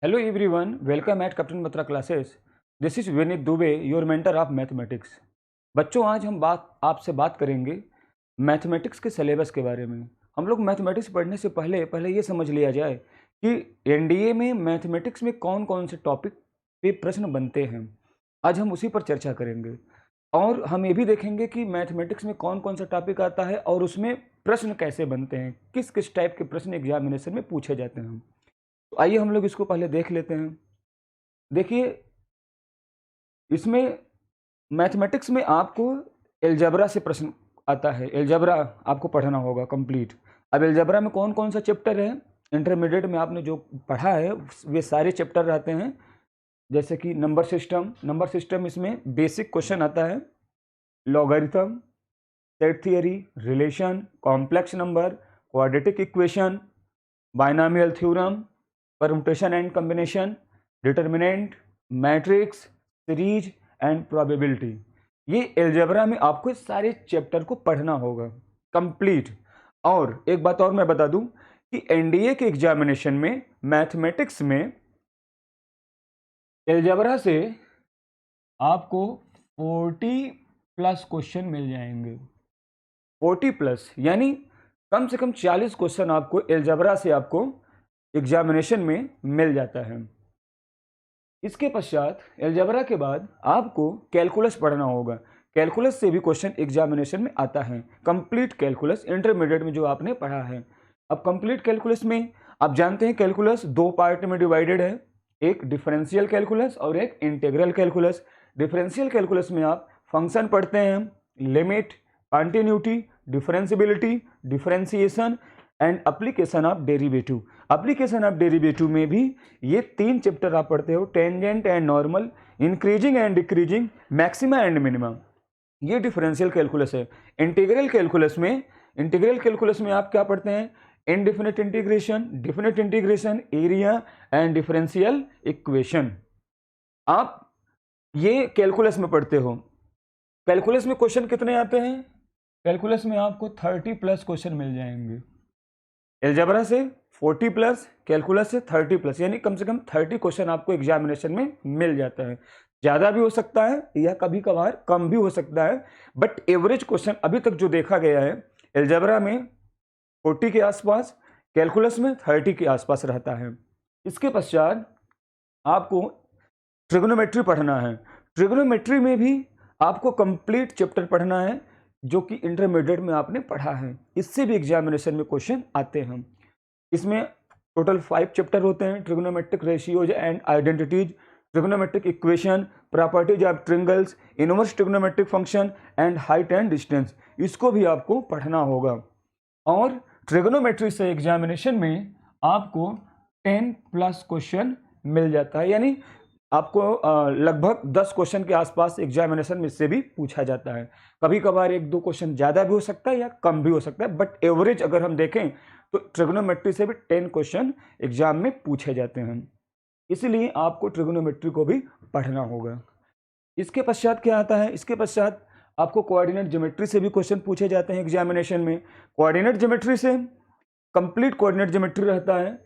Hello everyone, welcome at Captain Batra classes. This is Vinit Dubey, your mentor of mathematics. बच्चों आज हम आपसे बात करेंगे मैथमेटिक्स के सिलेबस के बारे में। हम लोग मैथमेटिक्स पढ़ने से पहले ये समझ लिया जाए कि एनडीए में मैथमेटिक्स में कौन कौन से टॉपिक पे प्रश्न बनते हैं। आज हम उसी पर चर्चा करेंगे और हम ये भी देखेंगे कि मैथमेटिक्स में कौन कौन सा टॉपिक आता है और उसमें प्रश्न कैसे बनते हैं, किस किस टाइप के प्रश्न एग्जामिनेशन में पूछे जाते हैं। तो आइए हम लोग इसको पहले देख लेते हैं। देखिए, इसमें मैथमेटिक्स में आपको एलजेब्रा से प्रश्न आता है। एलजेब्रा आपको पढ़ना होगा कंप्लीट। अब एलजेब्रा में कौन कौन सा चैप्टर है, इंटरमीडिएट में आपने जो पढ़ा है वे सारे चैप्टर रहते हैं। जैसे कि नंबर सिस्टम इसमें बेसिक क्वेश्चन आता है, logarithm, set theory, relation, complex number, quadratic equation, binomial theorem, permutation and combination, determinant, matrix, series and probability. ये एलजेब्रा में आपको सारे चैप्टर को पढ़ना होगा कंप्लीट। और एक बात और मैं बता दूं कि एनडीए के एग्जामिनेशन में मैथमेटिक्स में एलजेब्रा से आपको 40+ क्वेश्चन मिल जाएंगे। 40+ यानी कम से कम 40 क्वेश्चन आपको एलजेब्रा से आपको एग्जामिनेशन में मिल जाता है। इसके पश्चात एलजेब्रा के बाद आपको कैलकुलस पढ़ना होगा। कैलकुलस से भी क्वेश्चन एग्जामिनेशन में आता है, कंप्लीट कैलकुलस इंटरमीडिएट में जो आपने पढ़ा है। अब कंप्लीट कैलकुलस में आप जानते हैं कैलकुलस दो पार्ट में डिवाइडेड है, एक डिफरेंशियल कैलकुलस और एक इंटीग्रल कैलकुलस। डिफरेंशियल कैलकुलस में आप फंक्शन पढ़ते हैं, limit, continuity, differentiability, differentiation and application of derivative. Application of derivative में भी ये 3 चैप्टर आप पढ़ते हो, tangent and normal, increasing and decreasing, maxima and minima. ये डिफरेंशियल कैलकुलस है। इंटीग्रल कैलकुलस में आप क्या पढ़ते हैं, indefinite integration, definite integration, area and differential equation. आप ये कैलकुलस में पढ़ते हो। कैलकुलस में क्वेश्चन कितने आते हैं, कैलकुलस में आपको 30+ क्वेश्चन मिल जाएंगे। एलजेब्रा से 40+, कैलकुलस से 30+, यानी कम से कम 30 क्वेश्चन आपको एग्जामिनेशन में मिल जाता है। ज़्यादा भी हो सकता है या कभी कभार कम भी हो सकता है, बट एवरेज क्वेश्चन अभी तक जो देखा गया है एलजेब्रा में 40 के आसपास, कैलकुलस में 30 के आसपास रहता है। इसके पश्चात आपको ट्रिग्नोमेट्री पढ़ना है। ट्रिग्नोमेट्री में भी आपको कंप्लीट चैप्टर पढ़ना है जो कि इंटरमीडिएट में आपने पढ़ा है। इससे भी एग्जामिनेशन में क्वेश्चन आते हैं। इसमें टोटल 5 चैप्टर होते हैं, trigonometric ratios and identities, trigonometric equation, properties of triangles, inverse trigonometric function and height and distance. इसको भी आपको पढ़ना होगा। और ट्रिग्नोमेट्री से एग्जामिनेशन में आपको 10+ क्वेश्चन मिल जाता है, यानी आपको लगभग 10 क्वेश्चन के आसपास एग्जामिनेशन में इससे भी पूछा जाता है। कभी कभार 1-2 क्वेश्चन ज़्यादा भी हो सकता है या कम भी हो सकता है, बट एवरेज अगर हम देखें तो ट्रिग्नोमेट्री से भी 10 क्वेश्चन एग्जाम में पूछे जाते हैं। इसलिए आपको ट्रिग्नोमेट्री को भी पढ़ना होगा। इसके पश्चात क्या आता है, इसके पश्चात आपको कोऑर्डिनेट ज्योमेट्री से भी क्वेश्चन पूछे जाते हैं एग्जामिनेशन में। कोऑर्डिनेट ज्योमेट्री से कंप्लीट कोऑर्डिनेट ज्योमेट्री रहता है।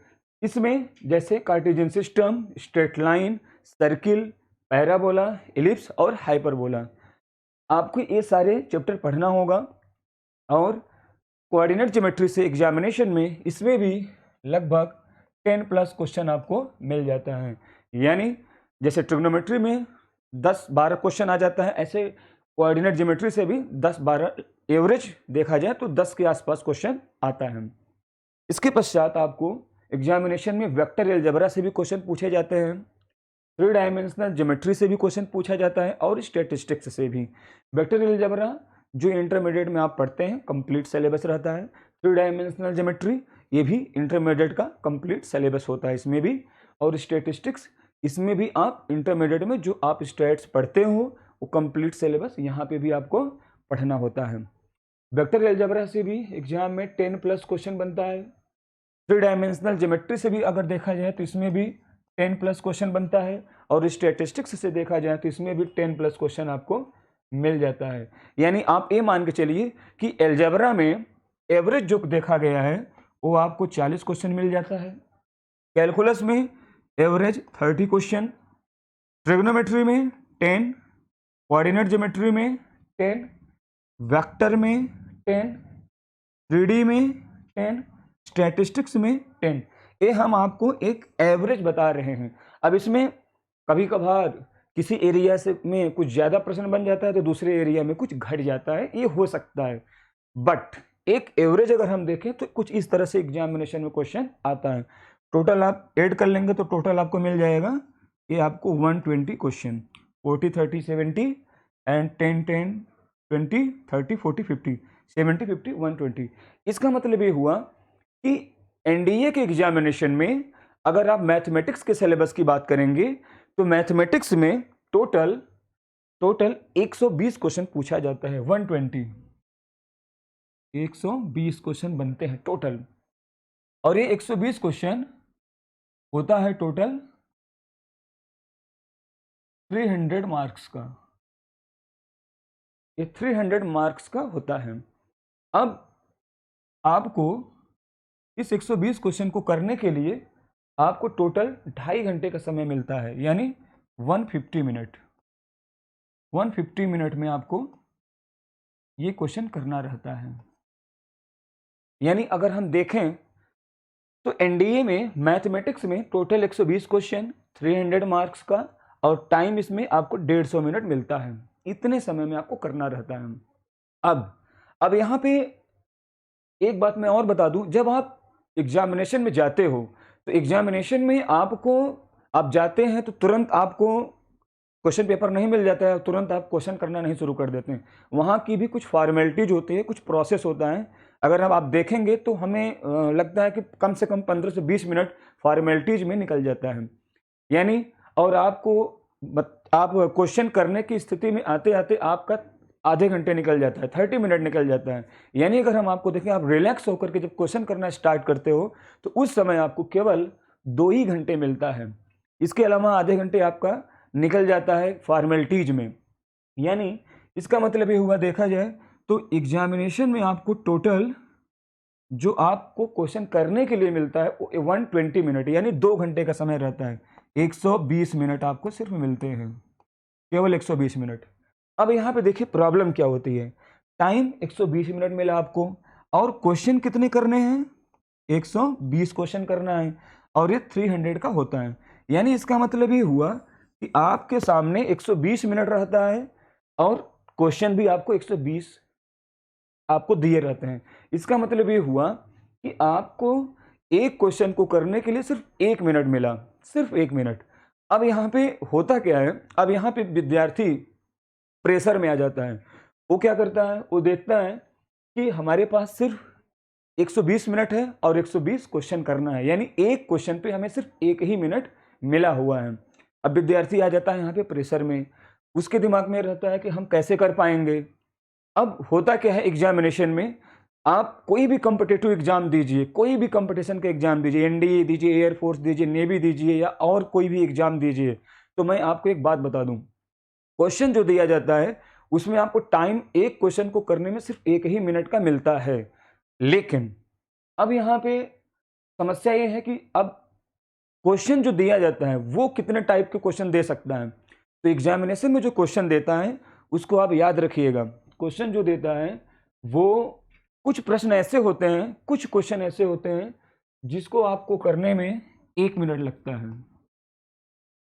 इसमें जैसे Cartesian system, straight line, circle, parabola, ellipse और हाइपरबोला, आपको ये सारे चैप्टर पढ़ना होगा। और कोऑर्डिनेट ज्योमेट्री से एग्जामिनेशन में इसमें भी लगभग 10+ क्वेश्चन आपको मिल जाता है। यानी जैसे ट्रिग्नोमेट्री में 10-12 क्वेश्चन आ जाता है, ऐसे कोऑर्डिनेट ज्योमेट्री से भी 10-12 एवरेज देखा जाए तो 10 के आसपास क्वेश्चन आता है। इसके पश्चात आपको एग्जामिनेशन में वेक्टर अलजेब्रा से भी क्वेश्चन पूछे जाते हैं, 3 डायमेंशनल ज्योमेट्री से भी क्वेश्चन पूछा जाता है और स्टैटिस्टिक्स से भी। वेक्टर अलजेब्रा जो इंटरमीडिएट में आप पढ़ते हैं कंप्लीट सिलेबस रहता है। 3 डायमेंशनल ज्योमेट्री ये भी इंटरमीडिएट का कंप्लीट सिलेबस होता है इसमें भी। और स्टैटिस्टिक्स इसमें भी आप इंटरमीडिएट में जो आप स्टैट्स पढ़ते हो वो कंप्लीट सिलेबस यहाँ पे भी आपको पढ़ना होता है। वेक्टर अलजेब्रा से भी एग्जाम में 10+ क्वेश्चन बनता है। 3 डायमेंशनल ज्योमेट्री से भी अगर देखा जाए तो इसमें भी 10+ क्वेश्चन बनता है। और स्टैटिस्टिक्स से देखा जाए तो इसमें भी 10+ क्वेश्चन आपको मिल जाता है। यानी आप ये मान के चलिए कि अलजेब्रा में एवरेज जो देखा गया है वो आपको 40 क्वेश्चन मिल जाता है। कैलकुलस में एवरेज 30 क्वेश्चन, ट्रिग्नोमेट्री में 10, कोऑर्डिनेट ज्योमेट्री में 10, वेक्टर में 10, 3D में 10, स्टैटिस्टिक्स में 10। ये हम आपको एक एवरेज बता रहे हैं। अब इसमें कभी कभार किसी एरिया से में कुछ ज़्यादा प्रश्न बन जाता है तो दूसरे एरिया में कुछ घट जाता है, ये हो सकता है, बट एक एवरेज अगर हम देखें तो कुछ इस तरह से एग्जामिनेशन में क्वेश्चन आता है। टोटल आप ऐड कर लेंगे तो टोटल आपको मिल जाएगा, ये आपको 120 क्वेश्चन, 40 30 70 एंड 10 10 20 30 40 50 70 50 120। इसका मतलब ये हुआ कि एनडीए के एग्जामिनेशन में अगर आप मैथमेटिक्स के सिलेबस की बात करेंगे तो मैथमेटिक्स में टोटल 120 क्वेश्चन पूछा जाता है। 120 क्वेश्चन बनते हैं टोटल, और ये 120 क्वेश्चन होता है टोटल 300 मार्क्स का। ये 300 मार्क्स का होता है। अब आपको इस 120 क्वेश्चन को करने के लिए आपको टोटल 2.5 घंटे का समय मिलता है, यानी 150 मिनट। 150 मिनट में आपको ये क्वेश्चन करना रहता है। यानी अगर हम देखें तो एनडीए में मैथमेटिक्स में टोटल 120 क्वेश्चन 300 मार्क्स का, और टाइम इसमें आपको 150 मिनट मिलता है। इतने समय में आपको करना रहता है। अब यहाँ पे एक बात मैं और बता दूं, जब आप एग्जामिनेशन में जाते हो तो एग्जामिनेशन में आप जाते हैं तो तुरंत आपको क्वेश्चन पेपर नहीं मिल जाता है, तुरंत आप क्वेश्चन करना नहीं शुरू कर देते हैं। वहाँ की भी कुछ फॉर्मेलिटीज होती है, कुछ प्रोसेस होता है। अगर आप देखेंगे तो हमें लगता है कि कम से कम 15 से 20 मिनट फॉर्मेलिटीज में निकल जाता है, यानी और आप क्वेश्चन करने की स्थिति में आते आते आपका आधे घंटे निकल जाता है, 30 मिनट निकल जाता है। यानी अगर हम आपको देखें, आप रिलैक्स होकर के जब क्वेश्चन करना स्टार्ट करते हो तो उस समय आपको केवल 2 ही घंटे मिलता है। इसके अलावा आधे घंटे आपका निकल जाता है फॉर्मेलिटीज में। यानी इसका मतलब ये हुआ, देखा जाए तो एग्जामिनेशन में आपको टोटल जो आपको क्वेश्चन करने के लिए मिलता है वो 120 मिनट, यानी 2 घंटे का समय रहता है। 120 मिनट आपको सिर्फ मिलते हैं, केवल 120 मिनट। अब यहाँ पे देखिए प्रॉब्लम क्या होती है। टाइम 120 मिनट मिला आपको, और क्वेश्चन कितने करने हैं, 120 क्वेश्चन करना है, और ये 300 का होता है। यानी इसका मतलब ये हुआ कि आपके सामने 120 मिनट रहता है और क्वेश्चन भी आपको 120 आपको दिए रहते हैं। इसका मतलब ये हुआ कि आपको एक क्वेश्चन को करने के लिए सिर्फ 1 मिनट मिला, सिर्फ 1 मिनट। अब यहाँ पे होता क्या है, अब यहाँ पे विद्यार्थी प्रेशर में आ जाता है। वो क्या करता है, वो देखता है कि हमारे पास सिर्फ 120 मिनट है और 120 क्वेश्चन करना है, यानी एक क्वेश्चन पे हमें सिर्फ 1 ही मिनट मिला हुआ है। अब विद्यार्थी आ जाता है यहाँ पे प्रेशर में, उसके दिमाग में रहता है कि हम कैसे कर पाएंगे। अब होता क्या है, एग्जामिनेशन में आप कोई भी कॉम्पिटिटिव एग्जाम दीजिए, कोई भी कंपटीशन का एग्जाम दीजिए, एनडीए दीजिए, एयरफोर्स दीजिए, नेवी दीजिए, या और कोई भी एग्जाम दीजिए, तो मैं आपको एक बात बता दूं, क्वेश्चन जो दिया जाता है उसमें आपको टाइम एक क्वेश्चन को करने में सिर्फ 1 ही मिनट का मिलता है। लेकिन अब यहाँ पे समस्या ये है कि अब क्वेश्चन जो दिया जाता है वो कितने टाइप के क्वेश्चन दे सकता है। तो एग्जामिनेशन में जो क्वेश्चन देता है उसको आप याद रखिएगा। क्वेश्चन जो देता है वो कुछ प्रश्न ऐसे होते हैं, कुछ क्वेश्चन ऐसे होते हैं जिसको आपको करने में 1 मिनट लगता है,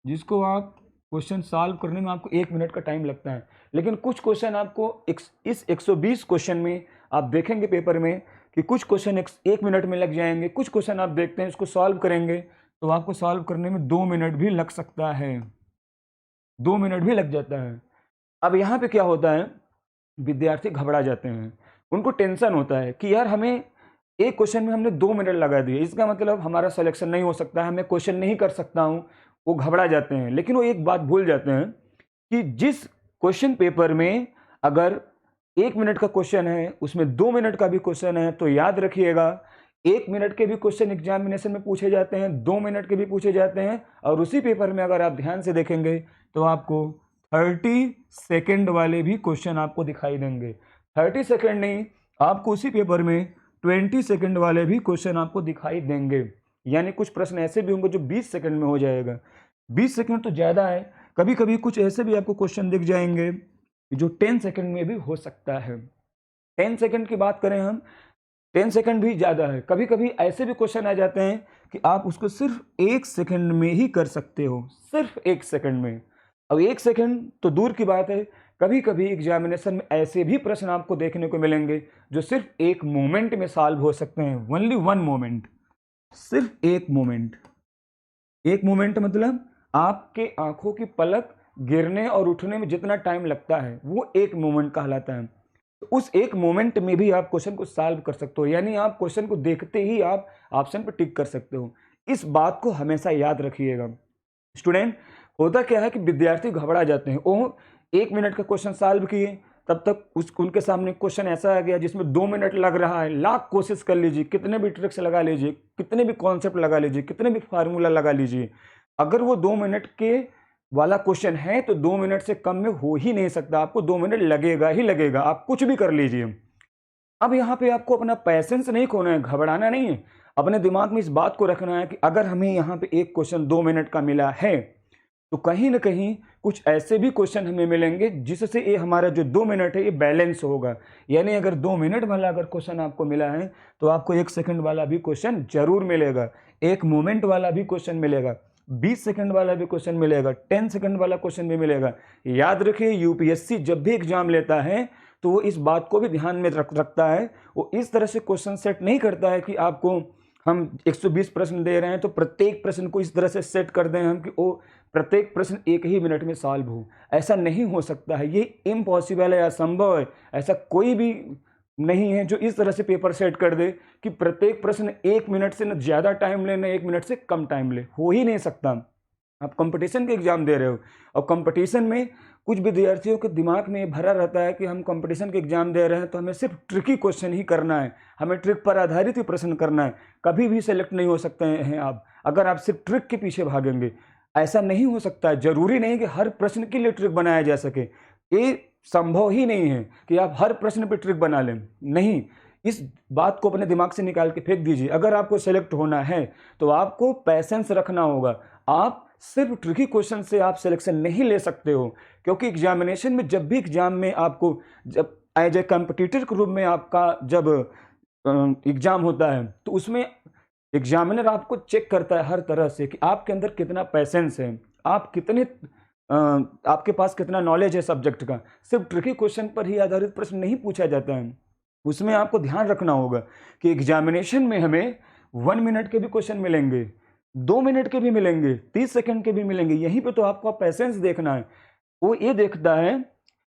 जिसको आप क्वेश्चन सॉल्व करने में आपको 1 मिनट का टाइम लगता है। लेकिन कुछ क्वेश्चन आपको इस 120 क्वेश्चन में आप देखेंगे पेपर में कि कुछ क्वेश्चन 1 मिनट में लग जाएंगे, कुछ क्वेश्चन आप देखते हैं उसको सॉल्व करेंगे तो आपको सॉल्व करने में 2 मिनट भी लग सकता है, 2 मिनट भी लग जाता है। अब यहाँ पे क्या होता है, विद्यार्थी घबरा जाते हैं, उनको टेंशन होता है कि यार हमें एक क्वेश्चन में हमने 2 मिनट लगा दिए, इसका मतलब हमारा सिलेक्शन नहीं हो सकता है, मैं क्वेश्चन नहीं कर सकता हूँ। वो घबरा जाते हैं, लेकिन वो एक बात भूल जाते हैं कि जिस क्वेश्चन पेपर में अगर 1 मिनट का क्वेश्चन है उसमें 2 मिनट का भी क्वेश्चन है, तो याद रखिएगा 1 मिनट के भी क्वेश्चन एग्जामिनेशन में पूछे जाते हैं, 2 मिनट के भी पूछे जाते हैं, और उसी पेपर में अगर आप ध्यान से देखेंगे तो आपको 30 सेकेंड वाले भी क्वेश्चन आपको दिखाई देंगे। 30 सेकेंड नहीं, आपको उसी पेपर में 20 सेकेंड वाले भी क्वेश्चन आपको दिखाई देंगे। यानी कुछ प्रश्न ऐसे भी होंगे जो 20 सेकंड में हो जाएगा। 20 सेकंड तो ज़्यादा है, कभी कभी कुछ ऐसे भी आपको क्वेश्चन दिख जाएंगे जो 10 सेकंड में भी हो सकता है। 10 सेकंड की बात करें हम, 10 सेकंड भी ज़्यादा है। कभी कभी ऐसे भी क्वेश्चन आ जाते हैं कि आप उसको सिर्फ 1 सेकंड में ही कर सकते हो, सिर्फ 1 सेकंड में। अब 1 सेकंड तो दूर की बात है, कभी कभी एग्जामिनेशन में ऐसे भी प्रश्न आपको देखने को मिलेंगे जो सिर्फ एक मोमेंट में सॉल्व हो सकते हैं। ओनली वन मोमेंट, सिर्फ एक मोमेंट। एक मोमेंट मतलब आपके आंखों की पलक गिरने और उठने में जितना टाइम लगता है वो एक मोमेंट कहलाता है। तो उस एक मोमेंट में भी आप क्वेश्चन को सॉल्व कर सकते हो, यानी आप क्वेश्चन को देखते ही आप ऑप्शन पर टिक कर सकते हो। इस बात को हमेशा याद रखिएगा। स्टूडेंट, होता क्या है कि विद्यार्थी घबरा जाते हैं। ओह, 1 मिनट का क्वेश्चन सॉल्व किए, तब तक उनके सामने क्वेश्चन ऐसा आ गया जिसमें 2 मिनट लग रहा है। लाख कोशिश कर लीजिए, कितने भी ट्रिक्स लगा लीजिए, कितने भी कॉन्सेप्ट लगा लीजिए, कितने भी फार्मूला लगा लीजिए, अगर वो 2 मिनट के वाला क्वेश्चन है तो 2 मिनट से कम में हो ही नहीं सकता। आपको 2 मिनट लगेगा ही लगेगा, आप कुछ भी कर लीजिए। अब यहाँ पे आपको अपना पैसेंस नहीं खोना है, घबराना नहीं है। अपने दिमाग में इस बात को रखना है कि अगर हमें यहाँ पे एक क्वेश्चन 2 मिनट का मिला है तो कहीं ना कहीं कुछ ऐसे भी क्वेश्चन हमें मिलेंगे जिससे ये हमारा जो 2 मिनट है ये बैलेंस होगा। यानी अगर 2 मिनट वाला अगर क्वेश्चन आपको मिला है तो आपको 1 सेकंड वाला भी क्वेश्चन जरूर मिलेगा, एक मोमेंट वाला भी क्वेश्चन मिलेगा, 20 सेकंड वाला भी क्वेश्चन मिलेगा, 10 सेकंड वाला क्वेश्चन भी मिलेगा। याद रखिए, यूपीएससी जब भी एग्जाम लेता है तो वो इस बात को भी ध्यान में रखता है। वो इस तरह से क्वेश्चन सेट नहीं करता है कि आपको हम 120 प्रश्न दे रहे हैं तो प्रत्येक प्रश्न को इस तरह से सेट कर दें हम कि वो प्रत्येक प्रश्न 1 ही मिनट में सॉल्व हो। ऐसा नहीं हो सकता है, ये इम्पॉसिबल है, असंभव है। ऐसा कोई भी नहीं है जो इस तरह से पेपर सेट कर दे कि प्रत्येक प्रश्न 1 मिनट से न ज़्यादा टाइम ले, न 1 मिनट से कम टाइम ले। हो ही नहीं सकता। आप कंपटीशन के एग्जाम दे रहे हो और कंपटीशन में कुछ विद्यार्थियों के दिमाग में भरा रहता है कि हम कंपटीशन के एग्जाम दे रहे हैं तो हमें सिर्फ ट्रिकी क्वेश्चन ही करना है, हमें ट्रिक पर आधारित ही प्रश्न करना है। कभी भी सेलेक्ट नहीं हो सकते हैं आप अगर आप सिर्फ ट्रिक के पीछे भागेंगे। ऐसा नहीं हो सकता है। जरूरी नहीं कि हर प्रश्न के लिए ट्रिक बनाया जा सके, ये संभव ही नहीं है कि आप हर प्रश्न पर ट्रिक बना लें। नहीं, इस बात को अपने दिमाग से निकाल के फेंक दीजिए। अगर आपको सेलेक्ट होना है तो आपको पैसेंस रखना होगा। आप सिर्फ ट्रिकी क्वेश्चन से आप सिलेक्शन नहीं ले सकते हो, क्योंकि एग्जामिनेशन में जब भी एग्जाम में आपको जब एज ए कॉम्पिटिटर के रूप में आपका जब एग्जाम होता है तो उसमें एग्जामिनर आपको चेक करता है हर तरह से कि आपके अंदर कितना पैसेंस है, आप कितने आपके पास कितना नॉलेज है सब्जेक्ट का। सिर्फ ट्रिकी क्वेश्चन पर ही आधारित प्रश्न नहीं पूछा जाता है। उसमें आपको ध्यान रखना होगा कि एग्जामिनेशन में हमें 1 मिनट के भी क्वेश्चन मिलेंगे, 2 मिनट के भी मिलेंगे, 30 सेकंड के भी मिलेंगे। यहीं पे तो आपको पैसेंस देखना है। वो ये देखता है,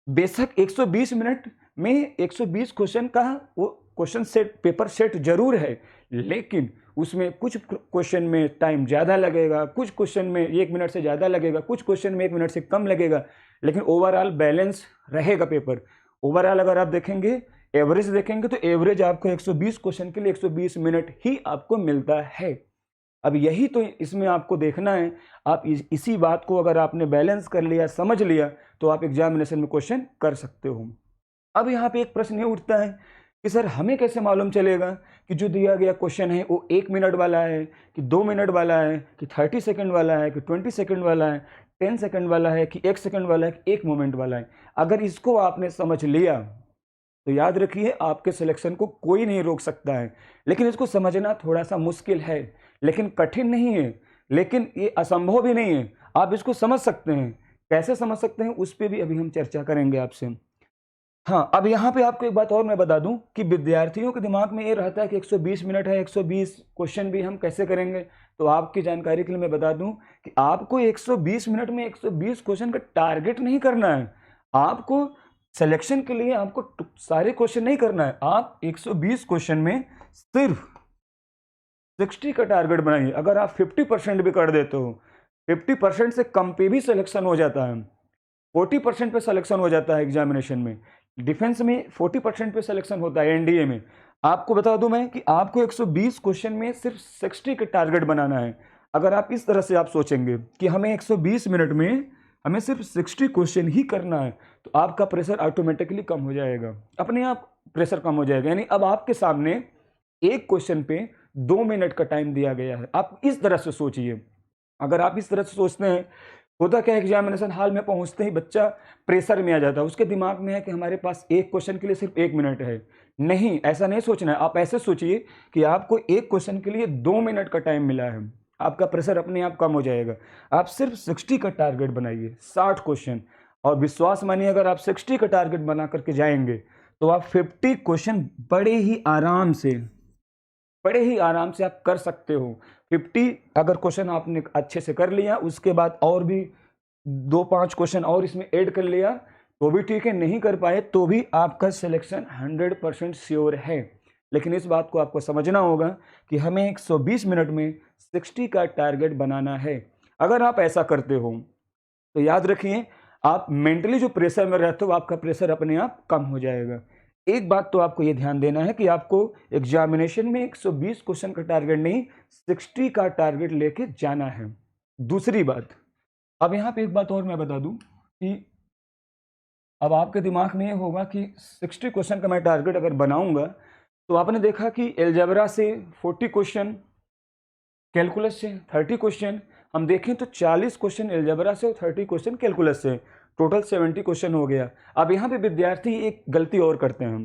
बेशक 120 मिनट में 120 क्वेश्चन का वो क्वेश्चन सेट पेपर सेट जरूर है, लेकिन उसमें कुछ क्वेश्चन में टाइम ज़्यादा लगेगा, कुछ क्वेश्चन में 1 मिनट से ज़्यादा लगेगा, कुछ क्वेश्चन में 1 मिनट से कम लगेगा, लेकिन ओवरऑल बैलेंस रहेगा पेपर। ओवरऑल अगर आप देखेंगे, एवरेज देखेंगे तो एवरेज आपको 120 क्वेश्चन के लिए 120 मिनट ही आपको मिलता है। अब यही तो इसमें आपको देखना है। आप इसी बात को अगर आपने बैलेंस कर लिया, समझ लिया, तो आप एग्जामिनेशन में क्वेश्चन कर सकते हो। अब यहाँ पे एक प्रश्न ये उठता है कि सर हमें कैसे मालूम चलेगा कि जो दिया गया क्वेश्चन है वो 1 मिनट वाला है कि 2 मिनट वाला है कि 30 सेकंड वाला है कि 20 सेकंड वाला है, 10 सेकंड वाला है कि 1 सेकंड वाला है कि 1 मोमेंट वाला है। अगर इसको आपने समझ लिया तो याद रखिए आपके सिलेक्शन को कोई नहीं रोक सकता है। लेकिन इसको समझना थोड़ा सा मुश्किल है, लेकिन कठिन नहीं है, लेकिन ये असंभव भी नहीं है। आप इसको समझ सकते हैं। कैसे समझ सकते हैं उस पर भी अभी हम चर्चा करेंगे आपसे। हाँ, अब यहाँ पे आपको एक बात और मैं बता दूं कि विद्यार्थियों के दिमाग में ये रहता है कि 120 मिनट है, 120 क्वेश्चन भी हम कैसे करेंगे। तो आपकी जानकारी के लिए मैं बता दूं कि आपको 120 मिनट में 120 क्वेश्चन का टारगेट नहीं करना है। आपको सिलेक्शन के लिए आपको सारे क्वेश्चन नहीं करना है। आप 120 क्वेश्चन में सिर्फ 60 का टारगेट बनाइए। अगर आप 50% भी कर देते हो, 50% से कम पे भी सिलेक्शन हो जाता है, 40% पे सिलेक्शन हो जाता है एग्जामिनेशन में। डिफेंस में 40% पे सिलेक्शन होता है, एनडीए में। आपको बता दूं मैं कि आपको 120 क्वेश्चन में सिर्फ 60 का टारगेट बनाना है। अगर आप इस तरह से आप सोचेंगे कि हमें 120 मिनट में हमें सिर्फ 60 क्वेश्चन ही करना है, तो आपका प्रेशर ऑटोमेटिकली कम हो जाएगा, अपने आप प्रेशर कम हो जाएगा। यानी अब आपके सामने एक क्वेश्चन पे 2 मिनट का टाइम दिया गया है। आप इस तरह से सोचिए, अगर आप इस तरह से सोचते हैं, होता क्या है, एग्जामिनेशन हॉल में पहुंचते ही बच्चा प्रेशर में आ जाता है, उसके दिमाग में है कि हमारे पास एक क्वेश्चन के लिए सिर्फ 1 मिनट है। नहीं, ऐसा नहीं सोचना है। आप ऐसे सोचिए कि आपको एक क्वेश्चन के लिए 2 मिनट का टाइम मिला है, आपका प्रेशर अपने आप कम हो जाएगा। आप सिर्फ 60 का टारगेट बनाइए, 60 क्वेश्चन, और विश्वास मानिए अगर आप 60 का टारगेट बना करके जाएंगे तो आप 50 क्वेश्चन बड़े ही आराम से आप कर सकते हो। 50 अगर क्वेश्चन आपने अच्छे से कर लिया, उसके बाद और भी 2-5 क्वेश्चन और इसमें ऐड कर लिया तो भी ठीक है, नहीं कर पाए तो भी आपका सिलेक्शन 100% श्योर है। लेकिन इस बात को आपको समझना होगा कि हमें 120 मिनट में 60 का टारगेट बनाना है। अगर आप ऐसा करते हो तो याद रखिए, आप मेंटली जो प्रेशर में रहते हो, आपका प्रेशर अपने आप कम हो जाएगा। एक बात तो आपको ये ध्यान देना है कि आपको एग्जामिनेशन में 120 क्वेश्चन का टारगेट नहीं, 60 का टारगेट लेके जाना है। दूसरी बात, अब यहाँ पे एक बात और मैं बता दूं कि अब आपके दिमाग में ये होगा कि 60 क्वेश्चन का मैं टारगेट अगर बनाऊंगा तो आपने देखा कि एलजेब्रा से 40 क्वेश्चन, कैलकुलस से 30 क्वेश्चन, हम देखें तो 40 क्वेश्चन एलजेब्रा से और 30 क्वेश्चन कैलकुलस से, टोटल 70 क्वेश्चन हो गया। अब यहाँ पे विद्यार्थी एक गलती और करते हैं,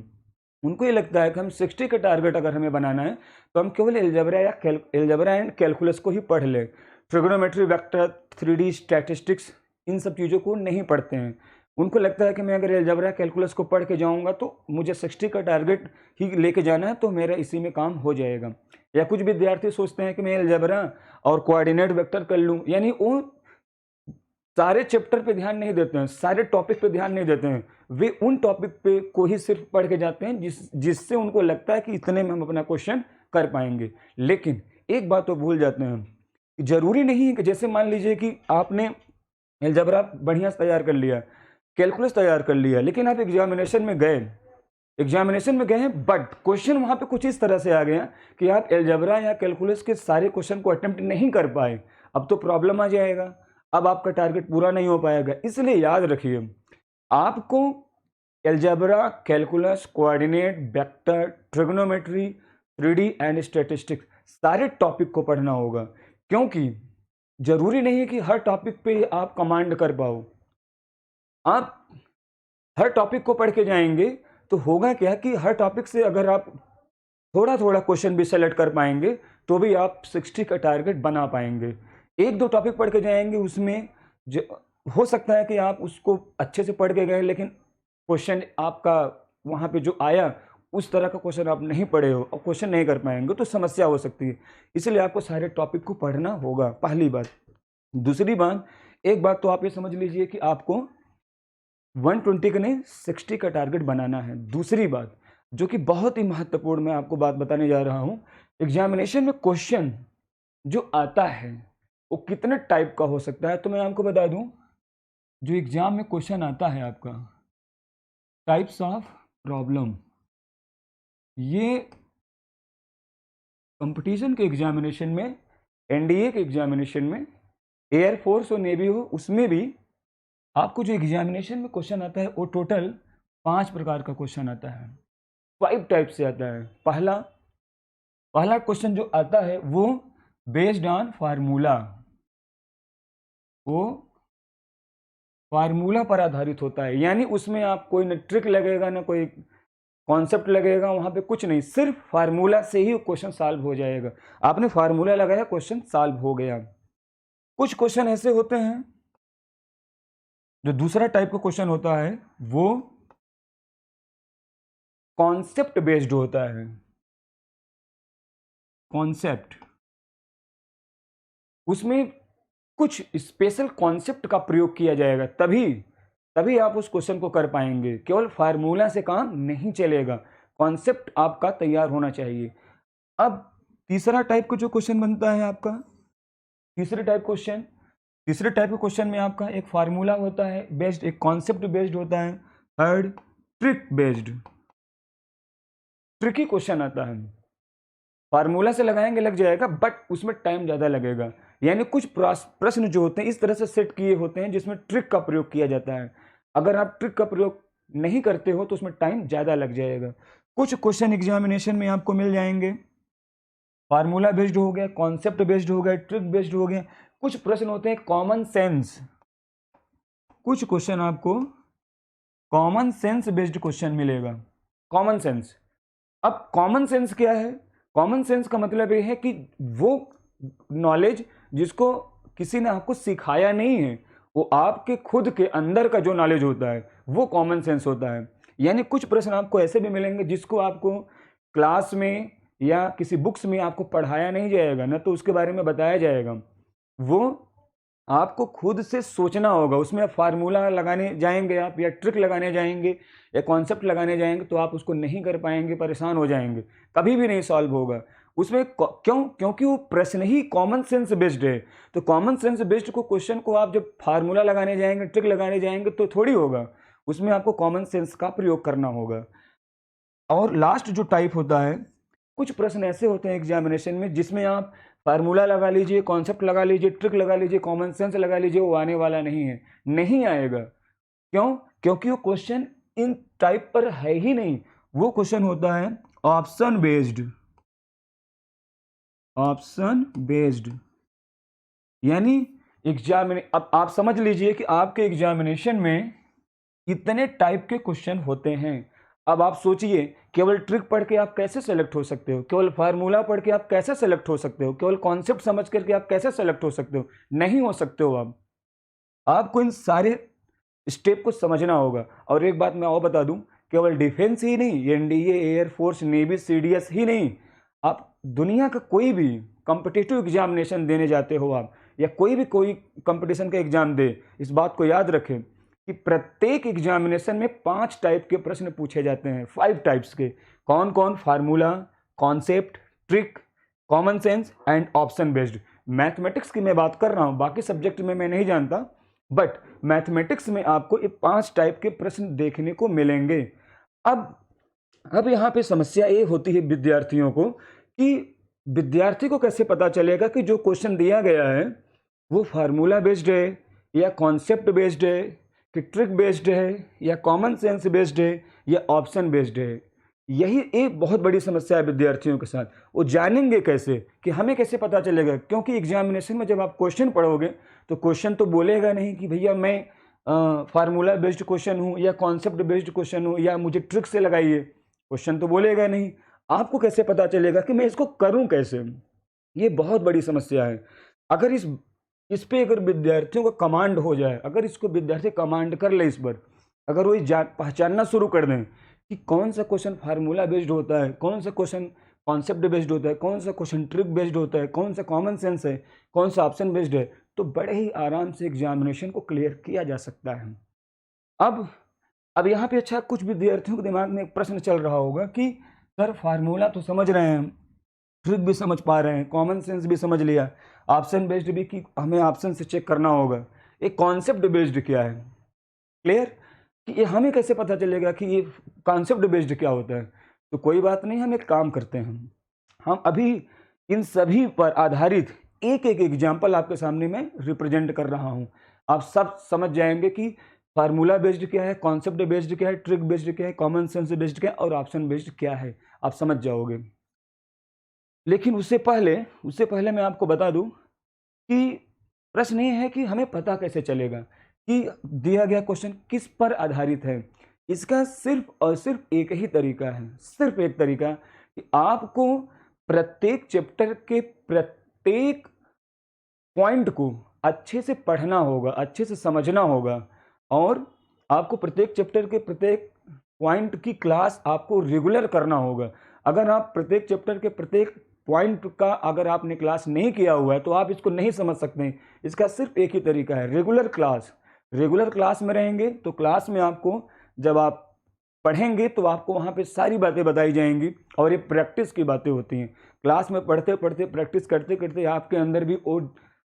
उनको ये लगता है कि हम 60 का टारगेट अगर हमें बनाना है तो हम केवल एलजेब्रा एंड कैलकुलस को ही पढ़ लें, ट्रिग्नोमेट्री, वेक्टर, 3D स्टैटिस्टिक्स, इन सब चीज़ों को नहीं पढ़ते हैं। उनको लगता है कि मैं अगर एलजेब्रा कैलकुलस को पढ़ के जाऊंगा तो मुझे 60 का टारगेट ही लेके जाना है, तो मेरा इसी में काम हो जाएगा। या कुछ विद्यार्थी सोचते हैं कि मैं एलजेब्रा और कोऑर्डिनेट वेक्टर कर लूँ, यानी वो सारे चैप्टर पे ध्यान नहीं देते हैं, सारे टॉपिक पे ध्यान नहीं देते हैं, वे उन टॉपिक पे को ही सिर्फ पढ़ के जाते हैं जिससे उनको लगता है कि इतने में हम अपना क्वेश्चन कर पाएंगे। लेकिन एक बात तो भूल जाते हैं, जरूरी नहीं है कि जैसे मान लीजिए कि आपने अलजेब्रा बढ़िया से तैयार कर लिया, कैलकुलस तैयार कर लिया, लेकिन आप एग्जामिनेशन में गए हैं, बट क्वेश्चन वहां पे कुछ इस तरह से आ गया कि आप अलजेब्रा या कैलकुलस के सारे क्वेश्चन को अटेम्प्ट नहीं कर पाए, अब तो प्रॉब्लम आ जाएगा, अब आपका टारगेट पूरा नहीं हो पाएगा। इसलिए याद रखिए, आपको algebra, calculus, coordinate, vector, trigonometry, 3D and statistics, सारे टॉपिक को पढ़ना होगा, क्योंकि जरूरी नहीं है कि हर टॉपिक पे आप कमांड कर पाओ। आप हर टॉपिक को पढ़ के जाएंगे तो होगा क्या कि हर टॉपिक से अगर आप थोड़ा थोड़ा क्वेश्चन भी सेलेक्ट कर पाएंगे तो भी आप 60 का टारगेट बना पाएंगे। 1-2 टॉपिक पढ़ के जाएंगे, उसमें हो सकता है कि आप उसको अच्छे से पढ़ के गए, लेकिन क्वेश्चन आपका वहाँ पे जो आया उस तरह का क्वेश्चन आप नहीं पढ़े हो और क्वेश्चन नहीं कर पाएंगे तो समस्या हो सकती है। इसलिए आपको सारे टॉपिक को पढ़ना होगा, पहली बात। दूसरी बात, एक बात तो आप ये समझ लीजिए कि आपको 120 का नहीं 60 का टारगेट बनाना है। दूसरी बात जो कि बहुत ही महत्वपूर्ण, मैं आपको बात बताने जा रहा हूँ, एग्जामिनेशन में क्वेश्चन जो आता है वो कितने टाइप का हो सकता है। तो मैं आपको बता दूं, जो एग्जाम में क्वेश्चन आता है आपका, टाइप्स ऑफ प्रॉब्लम, ये कंपटीशन के एग्जामिनेशन में, एनडीए के एग्जामिनेशन में, एयरफोर्स और नेवी हो, उसमें भी आपको जो एग्जामिनेशन में क्वेश्चन आता है वो टोटल 5 प्रकार का क्वेश्चन आता है, 5 टाइप से आता है। पहला क्वेश्चन जो आता है वो बेस्ड ऑन फार्मूला, वो फार्मूला पर आधारित होता है, यानी उसमें आप कोई न ट्रिक लगेगा ना कोई कॉन्सेप्ट लगेगा, वहां पे कुछ नहीं, सिर्फ फार्मूला से ही क्वेश्चन सॉल्व हो जाएगा। आपने फार्मूला लगाया, क्वेश्चन सॉल्व हो गया। कुछ क्वेश्चन ऐसे होते हैं, जो दूसरा टाइप का क्वेश्चन होता है वो कॉन्सेप्ट बेस्ड होता है। कॉन्सेप्ट, उसमें कुछ स्पेशल कॉन्सेप्ट का प्रयोग किया जाएगा, तभी आप उस क्वेश्चन को कर पाएंगे। केवल फार्मूला से काम नहीं चलेगा, कॉन्सेप्ट आपका तैयार होना चाहिए। अब तीसरा टाइप का जो क्वेश्चन बनता है आपका, तीसरे टाइप के क्वेश्चन में आपका एक फार्मूला होता है बेस्ड, एक कॉन्सेप्ट बेस्ड होता है। Third, trick based, tricky question आता है, फार्मूला से लगाएंगे लग जाएगा बट उसमें टाइम ज़्यादा लगेगा, यानी कुछ प्रश्न जो होते हैं इस तरह से सेट किए होते हैं जिसमें ट्रिक का प्रयोग किया जाता है। अगर आप ट्रिक का प्रयोग नहीं करते हो तो उसमें टाइम ज़्यादा लग जाएगा। कुछ क्वेश्चन एग्जामिनेशन में आपको मिल जाएंगे फार्मूला बेस्ड हो गया, कॉन्सेप्ट बेस्ड हो गया, ट्रिक बेस्ड हो गया। कुछ प्रश्न होते हैं कॉमन सेंस, कुछ क्वेश्चन आपको कॉमन सेंस बेस्ड क्वेश्चन मिलेगा। कॉमन सेंस, अब कॉमन सेंस क्या है? कॉमन सेंस का मतलब ये है कि वो नॉलेज जिसको किसी ने आपको सिखाया नहीं है, वो आपके खुद के अंदर का जो नॉलेज होता है वो कॉमन सेंस होता है। यानी कुछ प्रश्न आपको ऐसे भी मिलेंगे जिसको आपको क्लास में या किसी बुक्स में आपको पढ़ाया नहीं जाएगा, ना तो उसके बारे में बताया जाएगा, वो आपको खुद से सोचना होगा। उसमें फार्मूला लगाने जाएंगे आप, या ट्रिक लगाने जाएंगे, या कॉन्सेप्ट लगाने जाएंगे, तो आप उसको नहीं कर पाएंगे, परेशान हो जाएंगे, कभी भी नहीं सॉल्व होगा उसमें। क्यों? क्योंकि वो प्रश्न ही कॉमन सेंस बेस्ड है। तो कॉमन सेंस बेस्ड को क्वेश्चन को आप जब फार्मूला लगाने जाएंगे, ट्रिक लगाने जाएंगे, तो थोड़ी होगा, उसमें आपको कॉमन सेंस का प्रयोग करना होगा। और लास्ट जो टाइप होता है, कुछ प्रश्न ऐसे होते हैं एग्जामिनेशन में जिसमें आप फार्मूला लगा लीजिए, कॉन्सेप्ट लगा लीजिए, ट्रिक लगा लीजिए, कॉमन सेंस लगा लीजिए, वो आने वाला नहीं है, नहीं आएगा। क्यों? क्योंकि वो क्वेश्चन इन टाइप पर है ही नहीं। वो क्वेश्चन होता है ऑप्शन बेस्ड, ऑप्शन बेस्ड। यानी अब आप समझ लीजिए कि आपके एग्जामिनेशन में इतने टाइप के क्वेश्चन होते हैं। अब आप सोचिए, केवल ट्रिक पढ़ के आप कैसे सेलेक्ट हो सकते हो? केवल फार्मूला पढ़ के आप कैसे सेलेक्ट हो सकते हो? केवल कॉन्सेप्ट समझ करके आप कैसे सेलेक्ट हो सकते हो? नहीं हो सकते हो आप। आपको इन सारे स्टेप को समझना होगा। और एक बात मैं और बता दूं, केवल डिफेंस ही नहीं, एनडीए, एयरफोर्स, नेवी, सीडीएस ही नहीं, आप दुनिया का कोई भी कॉम्पिटिटिव एग्जामिनेशन देने जाते हो आप, या कोई कंपटीशन का एग्जाम दे, इस बात को याद रखें कि प्रत्येक एग्जामिनेशन में 5 टाइप के प्रश्न पूछे जाते हैं, 5 टाइप्स के। कौन कौन? Formula, concept, trick, common sense and option based. Mathematics की मैं बात कर रहा हूं, बाकी सब्जेक्ट में मैं नहीं जानता, बट मैथमेटिक्स में आपको ये 5 टाइप के प्रश्न देखने को मिलेंगे। अब यहाँ पे समस्या ये होती है विद्यार्थियों को कि विद्यार्थी को कैसे पता चलेगा कि जो क्वेश्चन दिया गया है वो फार्मूला बेस्ड है, या कॉन्सेप्ट बेस्ड है, कि ट्रिक बेस्ड है, या कॉमन सेंस बेस्ड है, या ऑप्शन बेस्ड है। यही एक बहुत बड़ी समस्या है विद्यार्थियों के साथ। वो जानेंगे कैसे, कि हमें कैसे पता चलेगा? क्योंकि एग्जामिनेशन में जब आप क्वेश्चन पढ़ोगे तो क्वेश्चन तो बोलेगा नहीं कि भैया मैं फार्मूला बेस्ड क्वेश्चन हूँ, या कॉन्सेप्ट बेस्ड क्वेश्चन हूँ, या मुझे ट्रिक से लगाइए। क्वेश्चन तो बोलेगा नहीं। आपको कैसे पता चलेगा कि मैं इसको करूँ कैसे? ये बहुत बड़ी समस्या है। अगर इस पे अगर विद्यार्थियों का कमांड हो जाए, अगर इसको विद्यार्थी कमांड कर ले इस पर, अगर वो पहचानना शुरू कर दें कि कौन सा क्वेश्चन फार्मूला बेस्ड होता है, कौन सा क्वेश्चन कॉन्सेप्ट बेस्ड होता है, कौन सा क्वेश्चन ट्रिक बेस्ड होता है, कौन सा कॉमन सेंस है, कौन सा ऑप्शन बेस्ड है, तो बड़े ही आराम से एग्जामिनेशन को क्लियर किया जा सकता है। अब यहाँ पे अच्छा, कुछ विद्यार्थियों के दिमाग में एक प्रश्न चल रहा होगा कि सर फार्मूला तो समझ रहे हैं, ट्रिक भी समझ पा रहे हैं, कॉमन सेंस भी समझ लिया, ऑप्शन बेस्ड भी कि हमें ऑप्शन से चेक करना होगा, एक कॉन्सेप्ट बेस्ड क्या है? क्लियर? कि ये हमें कैसे पता चलेगा कि ये कॉन्सेप्ट बेस्ड क्या होता है? तो कोई बात नहीं, हम एक काम करते हैं, हम अभी इन सभी पर आधारित एक एक एग्जाम्पल आपके सामने मैं रिप्रेजेंट कर रहा हूँ। आप सब समझ जाएंगे कि फार्मूला बेस्ड क्या है, कॉन्सेप्ट बेस्ड क्या है, ट्रिक बेस्ड क्या है, कॉमन सेंस बेस्ड क्या है, और ऑप्शन बेस्ड क्या है, आप समझ जाओगे। लेकिन उससे पहले मैं आपको बता दूं कि प्रश्न ये है कि हमें पता कैसे चलेगा कि दिया गया क्वेश्चन किस पर आधारित है। इसका सिर्फ और सिर्फ एक ही तरीका है, सिर्फ एक तरीका, कि आपको प्रत्येक चैप्टर के प्रत्येक पॉइंट को अच्छे से पढ़ना होगा, अच्छे से समझना होगा, और आपको प्रत्येक चैप्टर के प्रत्येक पॉइंट की क्लास आपको रेगुलर करना होगा। अगर आप प्रत्येक चैप्टर के प्रत्येक पॉइंट का अगर आपने क्लास नहीं किया हुआ है तो आप इसको नहीं समझ सकते। इसका सिर्फ एक ही तरीका है, रेगुलर क्लास। रेगुलर क्लास में रहेंगे तो क्लास में आपको जब आप पढ़ेंगे तो आपको वहाँ पे सारी बातें बताई जाएंगी, और ये प्रैक्टिस की बातें होती हैं। क्लास में पढ़ते पढ़ते प्रैक्टिस करते करते आपके अंदर भी वो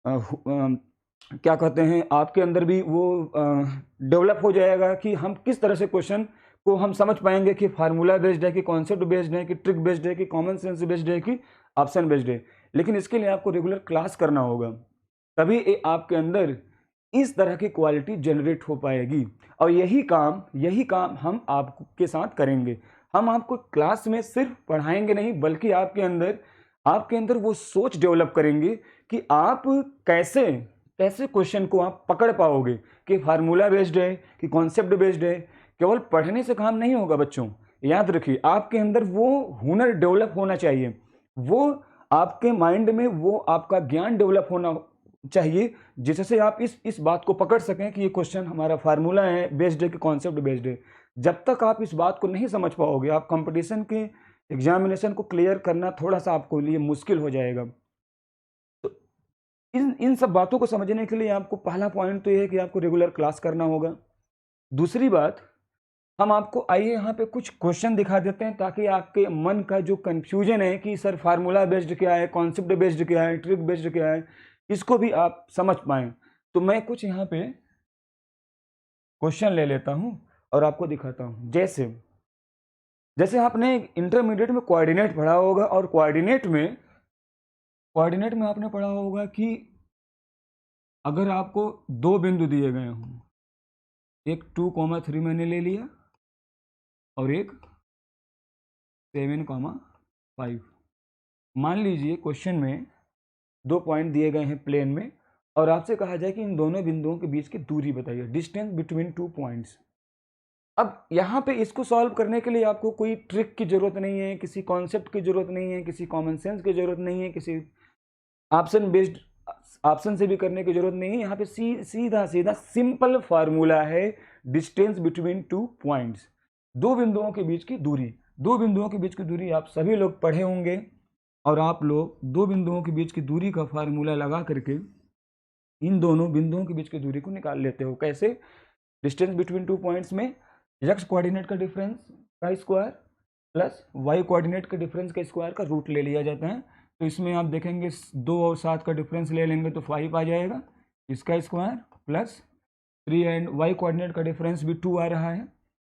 क्या कहते हैं, आपके अंदर भी वो डेवलप हो जाएगा कि हम किस तरह से क्वेश्चन को हम समझ पाएंगे कि फार्मूला बेस्ड है, कि कॉन्सेप्ट बेस्ड है, कि ट्रिक बेस्ड है, कि कॉमन सेंस बेस्ड है, कि ऑप्शन बेस्ड है। लेकिन इसके लिए आपको रेगुलर क्लास करना होगा, तभी आपके अंदर इस तरह की क्वालिटी जनरेट हो पाएगी। और यही काम हम आपके साथ करेंगे। हम आपको क्लास में सिर्फ पढ़ाएंगे नहीं, बल्कि आपके अंदर आपके अंदर वो सोच डेवलप करेंगे कि आप कैसे कैसे क्वेश्चन को आप पकड़ पाओगे, कि फार्मूला बेस्ड है कि कॉन्सेप्ट बेस्ड है। केवल पढ़ने से काम नहीं होगा बच्चों, याद रखिए आपके अंदर वो हुनर डेवलप होना चाहिए, वो आपके माइंड में वो आपका ज्ञान डेवलप होना चाहिए, जिससे आप इस बात को पकड़ सकें कि ये क्वेश्चन हमारा फार्मूला है बेस्ड है कि कॉन्सेप्ट बेस्ड है। जब तक आप इस बात को नहीं समझ पाओगे, आप कंपटीशन के एग्जामिनेशन को क्लियर करना थोड़ा सा आपको लिए मुश्किल हो जाएगा। तो इन सब बातों को समझने के लिए आपको पहला पॉइंट तो ये है कि आपको रेगुलर क्लास करना होगा। दूसरी बात, हम आपको आइए यहाँ पे कुछ क्वेश्चन दिखा देते हैं, ताकि आपके मन का जो कंफ्यूजन है कि सर फार्मूला बेस्ड क्या है, कॉन्सेप्ट बेस्ड क्या है, ट्रिक बेस्ड क्या है, इसको भी आप समझ पाएं। तो मैं कुछ यहाँ पे क्वेश्चन ले लेता हूँ और आपको दिखाता हूँ। जैसे जैसे आपने इंटरमीडिएट में कोऑर्डिनेट पढ़ा होगा, और कोऑर्डिनेट में आपने पढ़ा होगा कि अगर आपको दो बिंदु दिए गए हों, एक 2,3 मैंने ले लिया और एक 7,5। मान लीजिए क्वेश्चन में दो पॉइंट दिए गए हैं प्लेन में, और आपसे कहा जाए कि इन दोनों बिंदुओं के बीच की दूरी बताइए, डिस्टेंस बिटवीन टू पॉइंट्स। अब यहाँ पे इसको सॉल्व करने के लिए आपको कोई ट्रिक की जरूरत नहीं है, किसी कॉन्सेप्ट की जरूरत नहीं है, किसी कॉमन सेंस की जरूरत नहीं है, किसी ऑप्शन बेस्ड ऑप्शन से भी करने की जरूरत नहीं है। यहाँ पे सीधा सीधा सिंपल फार्मूला है, डिस्टेंस बिटवीन टू पॉइंट्स, दो बिंदुओं के बीच की दूरी। दो बिंदुओं के बीच की दूरी आप सभी लोग पढ़े होंगे, और आप लोग दो बिंदुओं के बीच की दूरी का फार्मूला लगा करके इन दोनों बिंदुओं के बीच की दूरी को निकाल लेते हो। कैसे? डिस्टेंस बिटवीन टू पॉइंट्स में एक्स कोऑर्डिनेट का डिफरेंस का स्क्वायर प्लस वाई कोऑर्डिनेट के डिफरेंस के स्क्वायर का रूट ले लिया जाता है। तो इसमें आप देखेंगे 2 और 7 का डिफरेंस ले लेंगे तो 5 आ जाएगा, इसका square plus 3 and Y coordinate का डिफरेंस भी 2 आ रहा है,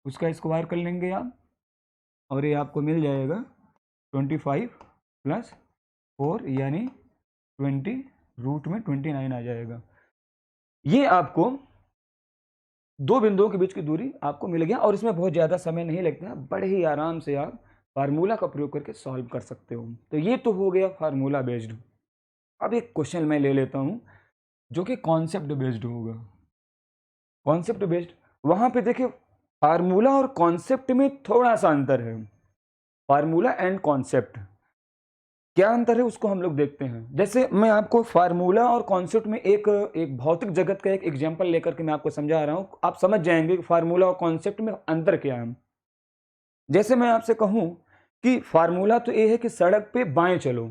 उसका स्क्वायर कर लेंगे आप, और ये आपको मिल जाएगा 25 प्लस 4 यानी 20, रूट में 29 आ जाएगा। ये आपको दो बिंदुओं के बीच की दूरी आपको मिल गया, और इसमें बहुत ज़्यादा समय नहीं लगता है, बड़े ही आराम से आप फार्मूला का प्रयोग करके सॉल्व कर सकते हो। तो ये तो हो गया फार्मूला बेस्ड। अब एक क्वेश्चन मैं ले लेता हूँ जो कि कॉन्सेप्ट बेस्ड होगा। कॉन्सेप्ट बेस्ड, वहाँ पे देखिए फार्मूला और कॉन्सेप्ट में थोड़ा सा अंतर है। फार्मूला एंड कॉन्सेप्ट क्या अंतर है उसको हम लोग देखते हैं। जैसे मैं आपको फार्मूला और कॉन्सेप्ट में एक भौतिक जगत का एक एग्जांपल लेकर के मैं आपको समझा रहा हूं, आप समझ जाएंगे कि फार्मूला और कॉन्सेप्ट में अंतर क्या है। जैसे मैं आपसे कहूं कि फार्मूला तो ये है कि सड़क पे बाएं चलो,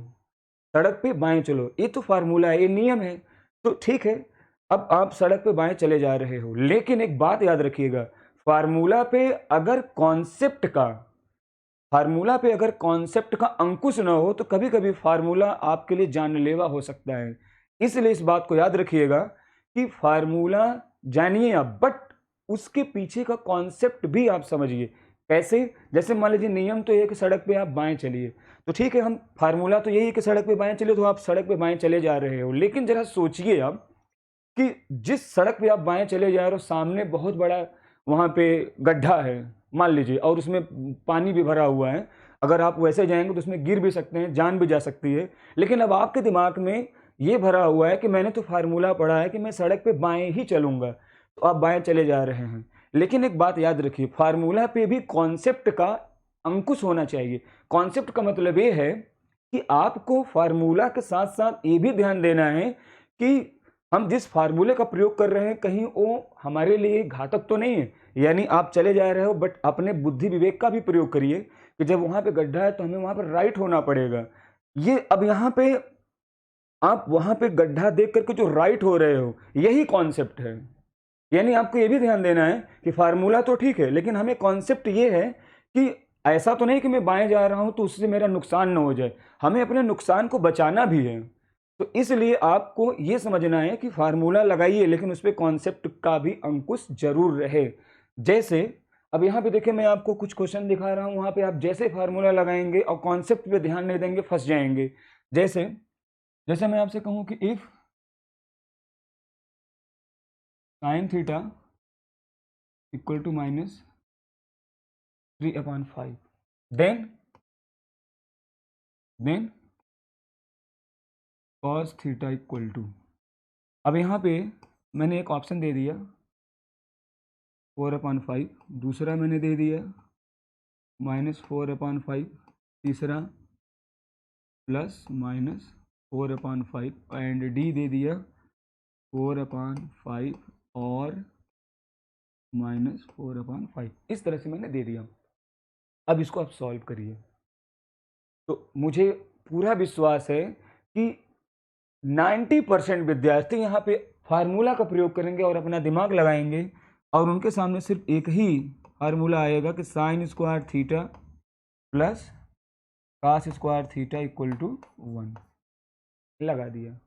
सड़क पे बाएं चलो, ये तो फार्मूला है, ये नियम है, तो ठीक है। अब आप सड़क पे बाएं चले जा रहे हो, लेकिन एक बात याद रखिएगा, फार्मूला पे अगर कॉन्सेप्ट का फार्मूला पे अगर कॉन्सेप्ट का अंकुश न हो तो कभी कभी फार्मूला आपके लिए जानलेवा हो सकता है। इसलिए इस बात को याद रखिएगा कि फार्मूला जानिए आप, बट उसके पीछे का कॉन्सेप्ट भी आप समझिए। कैसे? जैसे मान लीजिए नियम तो ये कि सड़क पे आप बाएं चलिए, तो ठीक है, हम फार्मूला तो यही है कि सड़क पे बाएं चलिए, तो आप सड़क पे बाएं चले जा रहे हो, लेकिन जरा सोचिए आप कि जिस सड़क पे आप बाएं चले जा रहे हो सामने बहुत बड़ा वहां पे गड्ढा है मान लीजिए, और उसमें पानी भी भरा हुआ है, अगर आप वैसे जाएंगे तो उसमें गिर भी सकते हैं, जान भी जा सकती है। लेकिन अब आपके दिमाग में ये भरा हुआ है कि मैंने तो फार्मूला पढ़ा है कि मैं सड़क पे बाएं ही चलूंगा, तो आप बाएं चले जा रहे हैं। लेकिन एक बात याद रखिए, फार्मूला पे भी कॉन्सेप्ट का अंकुश होना चाहिए। कॉन्सेप्ट का मतलब ये है कि आपको फार्मूला के साथ साथ ये भी ध्यान देना है कि हम जिस फार्मूले का प्रयोग कर रहे हैं कहीं वो हमारे लिए घातक तो नहीं है। यानी आप चले जा रहे हो, बट अपने बुद्धि विवेक का भी प्रयोग करिए कि जब वहां पे गड्ढा है तो हमें वहां पर राइट होना पड़ेगा। ये अब यहाँ पे आप वहां पे गड्ढा देख करके जो राइट हो रहे हो, यही कॉन्सेप्ट है। यानी आपको ये भी ध्यान देना है कि फार्मूला तो ठीक है, लेकिन हमें कॉन्सेप्ट ये है कि ऐसा तो नहीं कि मैं बाएं जा रहा हूं तो उससे मेरा नुकसान ना हो जाए, हमें अपने नुकसान को बचाना भी है। तो इसलिए आपको ये समझना है कि फार्मूला लगाइए, लेकिन उस पर कॉन्सेप्ट का भी अंकुश जरूर रहे। जैसे अब यहाँ पे देखिए, मैं आपको कुछ क्वेश्चन दिखा रहा हूँ, वहां पे आप जैसे फार्मूला लगाएंगे और कॉन्सेप्ट पे ध्यान नहीं देंगे फंस जाएंगे। जैसे जैसे मैं आपसे कहूँ कि if sine theta equal to -3/5, then cos theta equal to, अब यहाँ पे मैंने एक ऑप्शन दे दिया 4/5, दूसरा मैंने दे दिया -4/5, तीसरा +-4/5 एंड डी दे दिया 4/5 और -4/5। इस तरह से मैंने दे दिया। अब इसको आप सॉल्व करिए। तो मुझे पूरा विश्वास है कि 90% विद्यार्थी यहाँ पे फार्मूला का प्रयोग करेंगे और अपना दिमाग लगाएंगे और उनके सामने सिर्फ एक ही फार्मूला आएगा कि sin square theta plus cos square theta equal to 1 लगा दिया।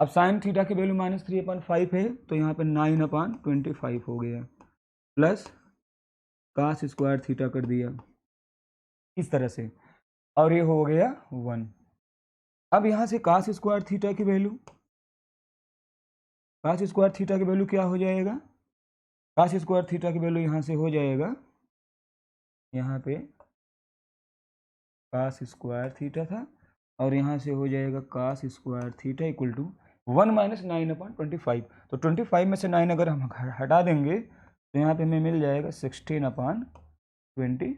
अब साइन थीटा की वैल्यू -3/5 है तो यहाँ पे 9/25 हो गया, प्लस cos स्क्वायर थीटा कर दिया इस तरह से, और ये हो गया 1। अब यहाँ से cos स्क्वायर थीटा की वैल्यू क्या हो जाएगा? cos स्क्वायर थीटा की वैल्यू यहाँ से हो जाएगा, यहाँ पे cos स्क्वायर थीटा था और यहाँ से हो जाएगा cos square theta equal to 1 - 9/25। तो 25 में से 9 अगर हम हटा देंगे तो यहाँ पे हमें मिल जाएगा 16/25,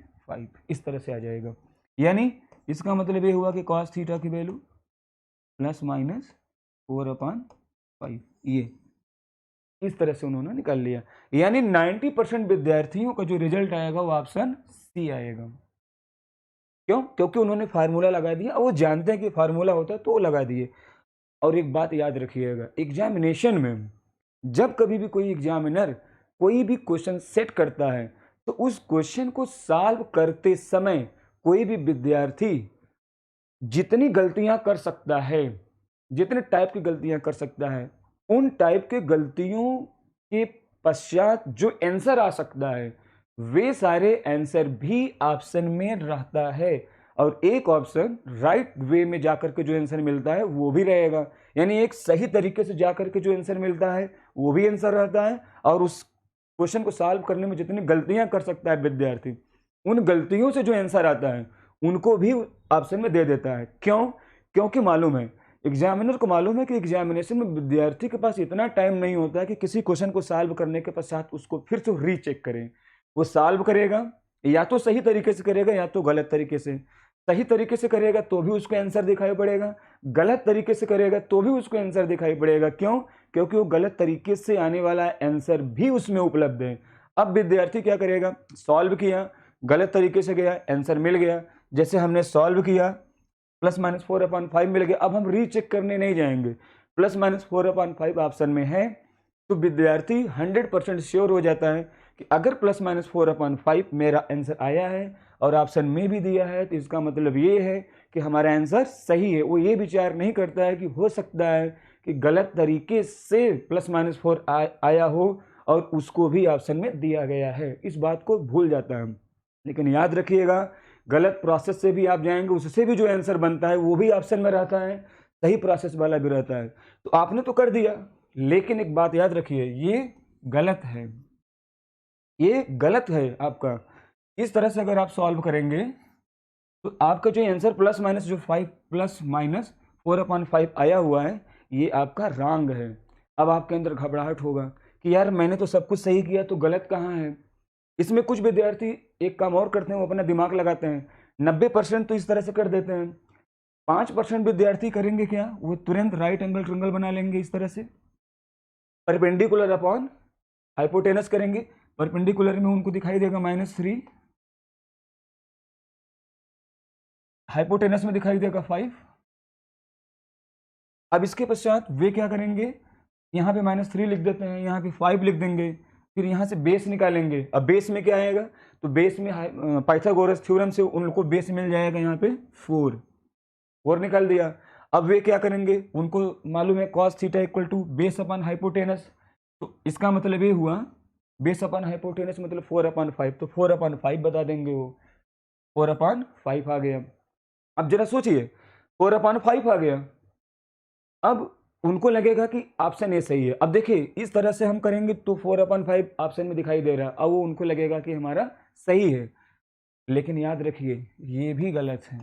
इस तरह से आ जाएगा। यानी इसका मतलब ये हुआ कि cos थीटा की वैल्यू ±4/5, ये इस तरह से उन्होंने निकाल लिया। यानी 90% विद्यार्थियों का जो रिजल्ट आएगा वो ऑप्शन सी आएगा। क्यों? क्योंकि उन्होंने फार्मूला लगा दिया और वो जानते हैं कि फार्मूला होता है तो वो लगा दिए। और एक बात याद रखिएगा, एग्जामिनेशन में जब कभी भी कोई एग्जामिनर कोई भी क्वेश्चन सेट करता है तो उस क्वेश्चन को सॉल्व करते समय कोई भी विद्यार्थी जितनी गलतियां कर सकता है, जितने टाइप की गलतियां कर सकता है, उन टाइप के गलतियों के पश्चात जो आंसर आ सकता है वे सारे आंसर भी ऑप्शन में रहता है और एक ऑप्शन राइट वे में जाकर के जो आंसर मिलता है वो भी रहेगा। यानी एक सही तरीके से जाकर के जो आंसर मिलता है वो भी आंसर रहता है और उस क्वेश्चन को सॉल्व करने में जितनी गलतियां कर सकता है विद्यार्थी, उन गलतियों से जो आंसर आता है उनको भी ऑप्शन में दे देता है। क्यों? क्योंकि मालूम है, एग्जामिनर को मालूम है कि एग्जामिनेशन में विद्यार्थी के पास इतना टाइम नहीं होता है कि किसी क्वेश्चन को सॉल्व करने के पश्चात उसको फिर से रीचेक करें। वो सॉल्व करेगा या तो सही तरीके से करेगा या तो गलत तरीके से। सही तरीके से करेगा तो भी उसको आंसर दिखाई पड़ेगा, गलत तरीके से करेगा तो भी उसको आंसर दिखाई पड़ेगा। क्यों? क्योंकि वो गलत तरीके से आने वाला आंसर भी उसमें उपलब्ध है। अब विद्यार्थी क्या करेगा? सॉल्व किया, गलत तरीके से गया, आंसर मिल गया, जैसे हमने सॉल्व किया +-4/5 मिल गया। अब हम रीचेक करने नहीं जाएंगे, +-4/5 ऑप्शन में है तो विद्यार्थी 100% श्योर हो जाता है कि अगर +-4/5 मेरा आंसर आया है और ऑप्शन में भी दिया है तो इसका मतलब ये है कि हमारा आंसर सही है। वो ये विचार नहीं करता है कि हो सकता है कि गलत तरीके से +-4 आया हो और उसको भी ऑप्शन में दिया गया है, इस बात को भूल जाता है। लेकिन याद रखिएगा, गलत प्रोसेस से भी आप जाएंगे उससे भी जो आंसर बनता है वो भी ऑप्शन में रहता है, सही प्रोसेस वाला भी रहता है। तो आपने तो कर दिया, लेकिन एक बात याद रखिए, ये गलत है, ये गलत है आपका। इस तरह से अगर आप सॉल्व करेंगे तो आपका जो आंसर +-4/5 आया हुआ है ये आपका रॉन्ग है। अब आपके अंदर घबराहट होगा कि यार मैंने तो सब कुछ सही किया तो गलत कहाँ है। इसमें कुछ विद्यार्थी एक काम और करते हैं, वो अपना दिमाग लगाते हैं। 90% तो इस तरह से कर देते हैं। 5% विद्यार्थी करेंगे क्या? वो तुरंत राइट एंगल ट्रायंगल बना लेंगे इस तरह से, परपेंडिकुलर अपॉन हाइपोटेनस करेंगे। परपेंडिकुलर में उनको दिखाई देगा -3, हाइपोटेनस में दिखाई देगा 5। अब इसके पश्चात वे क्या करेंगे, यहाँ पे -3 लिख देते हैं, यहाँ पे 5 लिख देंगे, फिर यहाँ से बेस निकालेंगे। अब बेस में क्या आएगा, तो बेस में पाइथागोरस थ्योरम से उनको बेस मिल जाएगा यहाँ पे 4 निकाल दिया। अब वे क्या करेंगे, उनको मालूम है cos theta equal to base upon hypotenuse, तो इसका मतलब ये हुआ बेस अपन हाइपोटेनस मतलब 4/5, तो 4/5 बता देंगे वो, 4/5 आ गया। अब जरा सोचिए 4/5 आ गया, अब उनको लगेगा कि ऑप्शन ए सही है। अब देखिए इस तरह से हम करेंगे तो 4/5 ऑप्शन में दिखाई दे रहा है, अब वो उनको लगेगा कि हमारा सही है। लेकिन याद रखिए ये भी गलत है।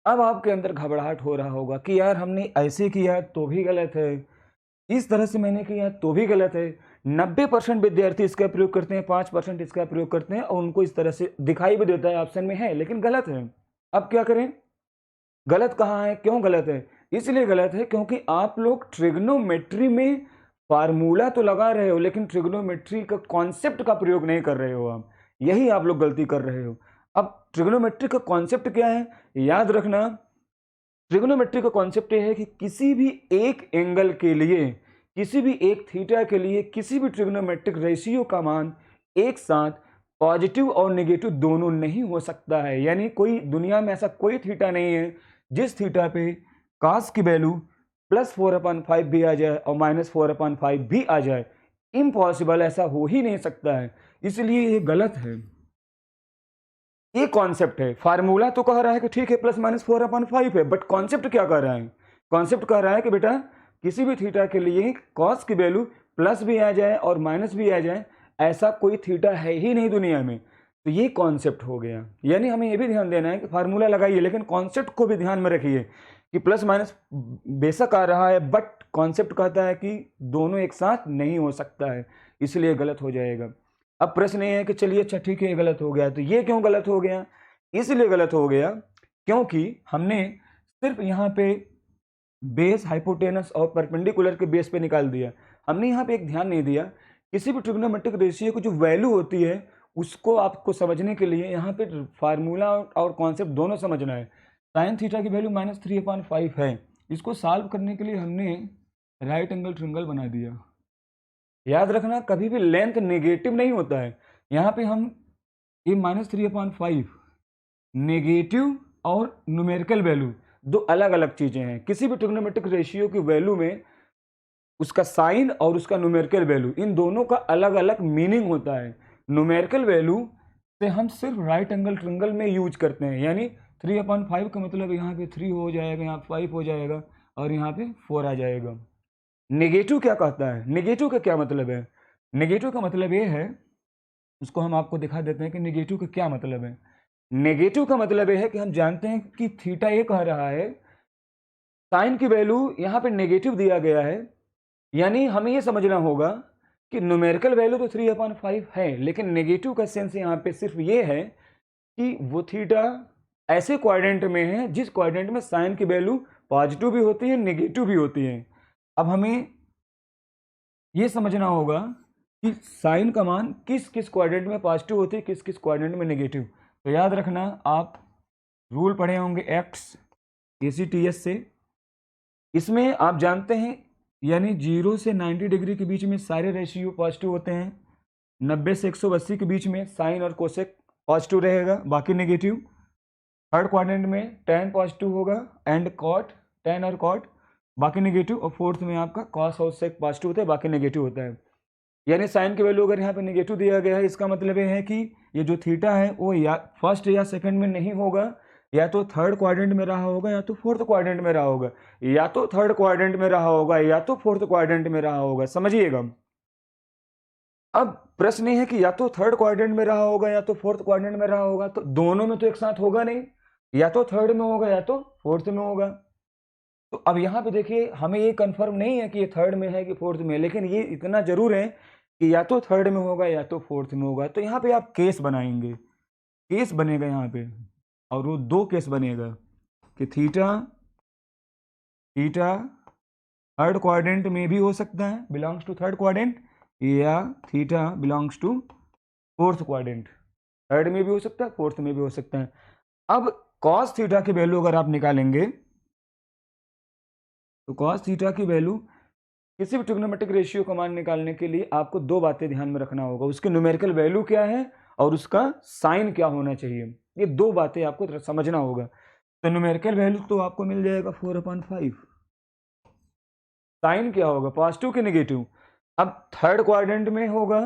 अब आपके अंदर घबराहट हो रहा होगा कि यार हमने ऐसे किया तो भी गलत है, इस तरह से मैंने किया तो भी गलत है। 90% विद्यार्थी इसका प्रयोग करते हैं, 5% इसका प्रयोग करते हैं और उनको इस तरह से दिखाई भी देता है ऑप्शन में है, लेकिन गलत है। अब क्या करें? गलत कहाँ है, क्यों गलत है? इसलिए गलत है क्योंकि आप लोग ट्रिग्नोमेट्री में फार्मूला तो लगा रहे हो, लेकिन ट्रिग्नोमेट्री का कॉन्सेप्ट का प्रयोग नहीं कर रहे हो आप, यही आप लोग गलती कर रहे हो। अब ट्रिग्नोमेट्री का कॉन्सेप्ट क्या है, याद रखना। ट्रिग्नोमेट्री का कॉन्सेप्ट ये है कि किसी भी एक एंगल के लिए, किसी भी एक थीटा के लिए, किसी भी ट्रिग्नोमेट्रिक रेशियो का मान एक साथ पॉजिटिव और नेगेटिव दोनों नहीं हो सकता है। यानी कोई दुनिया में ऐसा कोई थीटा नहीं है जिस थीटा पे cos की वैल्यू +4/5 भी आ जाए और -4/5 भी आ जाए। इम्पॉसिबल, ऐसा हो ही नहीं सकता है, इसलिए ये गलत है। ये कॉन्सेप्ट है। फार्मूला तो कह रहा है कि ठीक है +-4/5 है, बट कॉन्सेप्ट क्या कह रहा है? कॉन्सेप्ट कह रहा है कि बेटा किसी भी थीटा के लिए cos की वैल्यू प्लस भी आ जाए और माइनस भी आ जाए, ऐसा कोई थीटा है ही नहीं दुनिया में। तो ये कॉन्सेप्ट हो गया। यानी हमें ये भी ध्यान देना है कि फार्मूला लगाइए, लेकिन कॉन्सेप्ट को भी ध्यान में रखिए कि प्लस माइनस बेशक आ रहा है, बट कॉन्सेप्ट कहता है कि दोनों एक साथ नहीं हो सकता है, इसलिए गलत हो जाएगा। अब प्रश्न ये है कि चलिए अच्छा ठीक है, ये गलत हो गया, तो ये क्यों गलत हो गया? इसलिए गलत हो गया क्योंकि हमने सिर्फ यहाँ पे बेस, हाइपोटेनस और परपेंडिकुलर के बेस पे निकाल दिया। हमने यहाँ पे एक ध्यान नहीं दिया, किसी भी ट्रिग्नोमेट्रिक रेशियो की जो वैल्यू होती है उसको आपको समझने के लिए यहाँ पे फार्मूला और कॉन्सेप्ट दोनों समझना है। साइन थीटा की वैल्यू -3/5 है, इसको सॉल्व करने के लिए हमने राइट एंगल ट्रिंगल बना दिया। याद रखना कभी भी लेंथ नेगेटिव नहीं होता है। यहाँ पे हम ये -3/5 नेगेटिव और न्यूमेरिकल वैल्यू दो अलग अलग चीजें हैं। किसी भी ट्रिग्नोमेट्रिक रेशियो की वैल्यू में उसका साइन और उसका न्यूमेरिकल वैल्यू, इन दोनों का अलग अलग मीनिंग होता है। न्यूमेरिकल वैल्यू से हम सिर्फ राइट एंगल ट्रिंगल में यूज करते हैं, यानी 3/5 का मतलब यहाँ पे 3 हो जाएगा, यहाँ 5 हो जाएगा और यहाँ पे 4 आ जाएगा। नेगेटिव क्या कहता है? नेगेटिव का क्या मतलब है? नेगेटिव का मतलब ये है, उसको हम आपको दिखा देते हैं कि नेगेटिव का क्या मतलब है। नेगेटिव का मतलब यह है कि हम जानते हैं कि थीटा ये कह रहा है, साइन की वैल्यू यहाँ पे नेगेटिव दिया गया है, यानी हमें ये समझना होगा कि न्यूमेरिकल वैल्यू तो 3/5 है, लेकिन नेगेटिव का सेंस यहाँ पे सिर्फ ये है कि वो थीटा ऐसे क्वाड्रेंट में है जिस क्वाड्रेंट में साइन की वैल्यू पॉजिटिव भी होती है, नेगेटिव भी होती है। अब हमें ये समझना होगा कि साइन का मान किस किस क्वाड्रेंट में पॉजिटिव होती है, किस किस क्वाड्रेंट में नेगेटिव। तो याद रखना, आप रूल पढ़े होंगे एक्स ACTS से, इसमें आप जानते हैं यानी 0 से 90 डिग्री के बीच में सारे रेशियो पॉजिटिव होते हैं, 90 से 180 के बीच में साइन और कोसेक पॉजिटिव रहेगा, बाकी नेगेटिव। थर्ड क्वाड्रेंट में tan पॉजिटिव होगा एंड कॉट, tan और कॉट बाकी नेगेटिव, और फोर्थ में आपका कॉस और सेक पॉजिटिव होता है, बाकी नेगेटिव होता है। यानी साइन की वैल्यू अगर यहाँ पे नेगेटिव दिया गया है, इसका मतलब ये है कि ये जो थीटा है वो या फर्स्ट या सेकंड में नहीं होगा, या तो थर्ड क्वाड्रेंट में रहा होगा या तो फोर्थ क्वाड्रेंट में रहा होगा, या तो थर्ड क्वाड्रेंट में रहा होगा या तो फोर्थ क्वाड्रेंट में रहा होगा, समझिएगा। अब प्रश्न ये है कि या तो थर्ड क्वाड्रेंट में रहा होगा या तो फोर्थ क्वाड्रेंट में रहा होगा, तो दोनों में तो एक साथ होगा नहीं, या तो थर्ड में होगा या तो फोर्थ में होगा। तो अब यहाँ पे देखिए, हमें ये कंफर्म नहीं है कि ये थर्ड में है कि फोर्थ में, लेकिन ये इतना जरूर है कि या तो थर्ड में होगा या तो फोर्थ में होगा। तो यहाँ पे आप केस बनाएंगे, केस बनेगा यहाँ पे, और वो दो केस बनेगा कि थीटा थीटा थर्ड क्वाड्रेंट में भी हो सकता है, बिलोंग्स टू थर्ड क्वाड्रेंट, या theta belongs to fourth quadrant. Third में भी हो सकता है, फोर्थ में भी हो सकता है। अब कॉस थीटा की वैल्यू अगर आप निकालेंगे तो कॉस थीटा की वैल्यू किसी भी ट्रिग्नोमेट्रिक रेशियो का मान निकालने के लिए आपको दो बातें ध्यान में रखना होगा, उसकी न्यूमेरिकल वैल्यू क्या है और उसका साइन क्या होना चाहिए। ये दो बातें आपको समझना होगा। तो न्यूमेरिकल वैल्यू तो आपको मिल जाएगा 4/5, साइन क्या होगा, पॉजिटिव कि नेगेटिव। अब थर्ड क्वाड्रेंट में होगा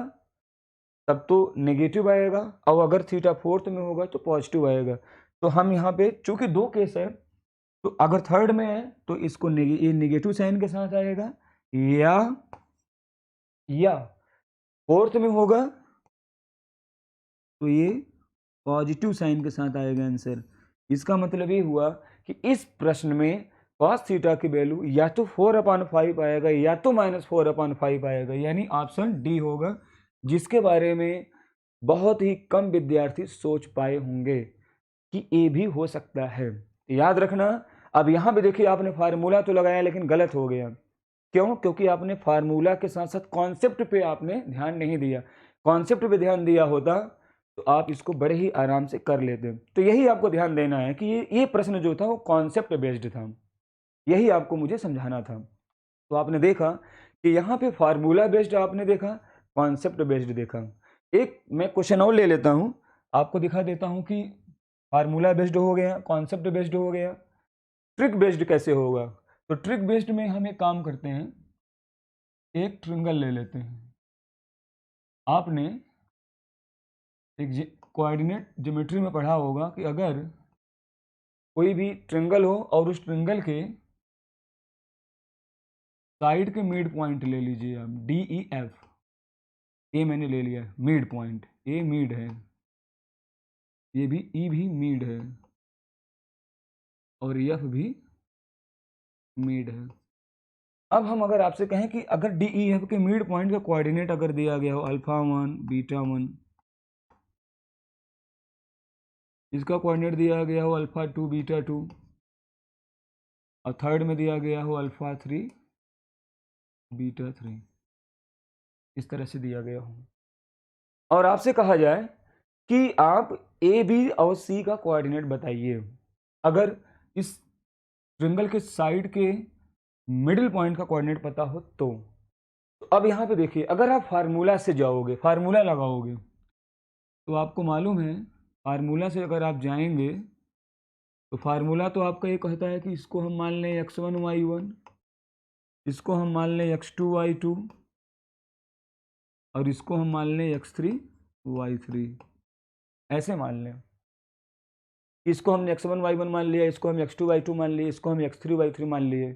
तब तो नेगेटिव आएगा, और अगर थीटा फोर्थ में होगा तो पॉजिटिव आएगा। तो हम यहाँ पे चूंकि दो केस है, तो अगर थर्ड में है तो इसको ये नेगेटिव साइन के साथ आएगा, या फोर्थ में होगा तो ये पॉजिटिव साइन के साथ आएगा आंसर। इसका मतलब ये हुआ कि इस प्रश्न में cos थीटा की वैल्यू या तो 4/5 आएगा या तो -4/5 आएगा, यानी ऑप्शन डी होगा, जिसके बारे में बहुत ही कम विद्यार्थी सोच पाए होंगे कि ए भी हो सकता है। याद रखना। अब यहाँ भी देखिए आपने फार्मूला तो लगाया लेकिन गलत हो गया। क्यों? क्योंकि आपने फार्मूला के साथ साथ कॉन्सेप्ट पे आपने ध्यान नहीं दिया। कॉन्सेप्ट पे ध्यान दिया होता तो आप इसको बड़े ही आराम से कर लेते। तो यही आपको ध्यान देना है कि ये प्रश्न जो था वो कॉन्सेप्ट बेस्ड था, यही आपको मुझे समझाना था। तो आपने देखा कि यहाँ पे फार्मूला बेस्ड आपने देखा, कॉन्सेप्ट बेस्ड देखा। एक मैं क्वेश्चन और ले लेता हूँ, आपको दिखा देता हूँ कि फार्मूला बेस्ड हो गया, कॉन्सेप्ट बेस्ड हो गया, ट्रिक बेस्ड कैसे होगा। तो ट्रिक बेस्ड में हम एक काम करते हैं, एक ट्रिंगल ले लेते हैं। आपने एक कोऑर्डिनेट ज्योमेट्री में पढ़ा होगा कि अगर कोई भी ट्रिंगल हो और उस ट्रिंगल के साइड के मिड पॉइंट ले लीजिए आप, डी ई एफ। ए मैंने ले लिया मिड पॉइंट, ए मिड है, ये भी ई भी मिड है और एफ भी मिड है। अब हम अगर आपसे कहें कि अगर डी ई एफ के मिड पॉइंट का कोऑर्डिनेट अगर दिया गया हो α1 β1, इसका कोऑर्डिनेट दिया गया हो α2 β2 और थर्ड में दिया गया हो α3 β3, इस तरह से दिया गया हो, और आपसे कहा जाए कि आप ए बी और सी का कोऑर्डिनेट बताइए अगर इस ट्रिंगल के साइड के मिडिल पॉइंट का कोऑर्डिनेट पता हो तो अब यहाँ पे देखिए, अगर आप फार्मूला से जाओगे, फार्मूला लगाओगे, तो आपको मालूम है फार्मूला से अगर आप जाएंगे तो फार्मूला तो आपका ये कहता है कि इसको हम मान लें x1 y1, इसको हम मान लें x2 y2 और इसको हम मान लें x3 y3। ऐसे मान लें, इसको हमने x1 y1 मान लिया, इसको हम x2 y2 मान लिए, इसको हम x3 y3 मान लिए,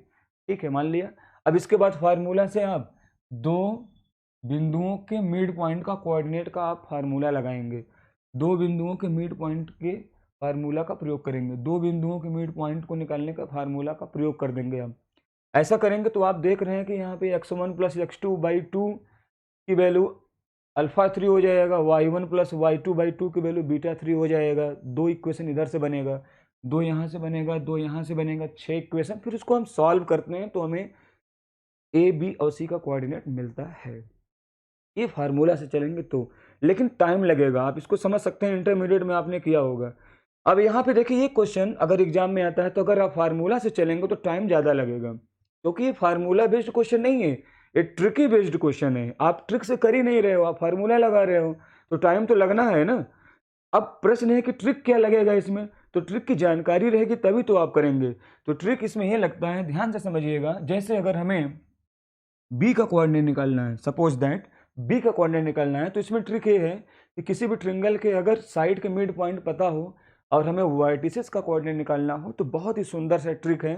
ठीक है, मान लिया। अब इसके बाद फार्मूला से आप दो बिंदुओं के मिड पॉइंट का कोऑर्डिनेट का आप फार्मूला लगाएंगे, दो बिंदुओं के मिड पॉइंट के फार्मूला का प्रयोग करेंगे, दो बिंदुओं के मिड पॉइंट को निकालने का फार्मूला का प्रयोग कर देंगे हम। ऐसा करेंगे तो आप देख रहे हैं कि यहाँ पे x1 + x2/2 की वैल्यू α3 हो जाएगा, y1 + y2/2 की वैल्यू β3 हो जाएगा। दो इक्वेशन इधर से बनेगा, दो यहाँ से बनेगा, दो यहाँ से बनेगा, 6 इक्वेशन। फिर उसको हम सॉल्व करते हैं तो हमें ए बी और सी का कोऑर्डिनेट मिलता है। ये फार्मूला से चलेंगे तो, लेकिन टाइम लगेगा, आप इसको समझ सकते हैं, इंटरमीडिएट में आपने किया होगा। अब यहाँ पे देखिए, ये क्वेश्चन अगर एग्जाम में आता है तो अगर आप फार्मूला से चलेंगे तो टाइम ज़्यादा लगेगा, क्योंकि ये फार्मूला बेस्ड क्वेश्चन नहीं है, ये ट्रिकी बेस्ड क्वेश्चन है। आप ट्रिक से कर ही नहीं रहे हो, आप फार्मूला लगा रहे हो, तो टाइम तो लगना है ना। अब प्रश्न है कि ट्रिक क्या लगेगा इसमें, तो ट्रिक की जानकारी रहेगी तभी तो आप करेंगे। तो ट्रिक इसमें यह लगता है, ध्यान से समझिएगा, जैसे अगर हमें बी का कोऑर्डिनेट निकालना है, सपोज दैट बी का कोऑर्डिनेट निकालना है, तो इसमें ट्रिक ये है कि किसी भी ट्रिंगल के अगर साइड के मिड पॉइंट पता हो और हमें वर्टिसेस का कोऑर्डिनेट निकालना हो तो बहुत ही सुंदर सा ट्रिक है।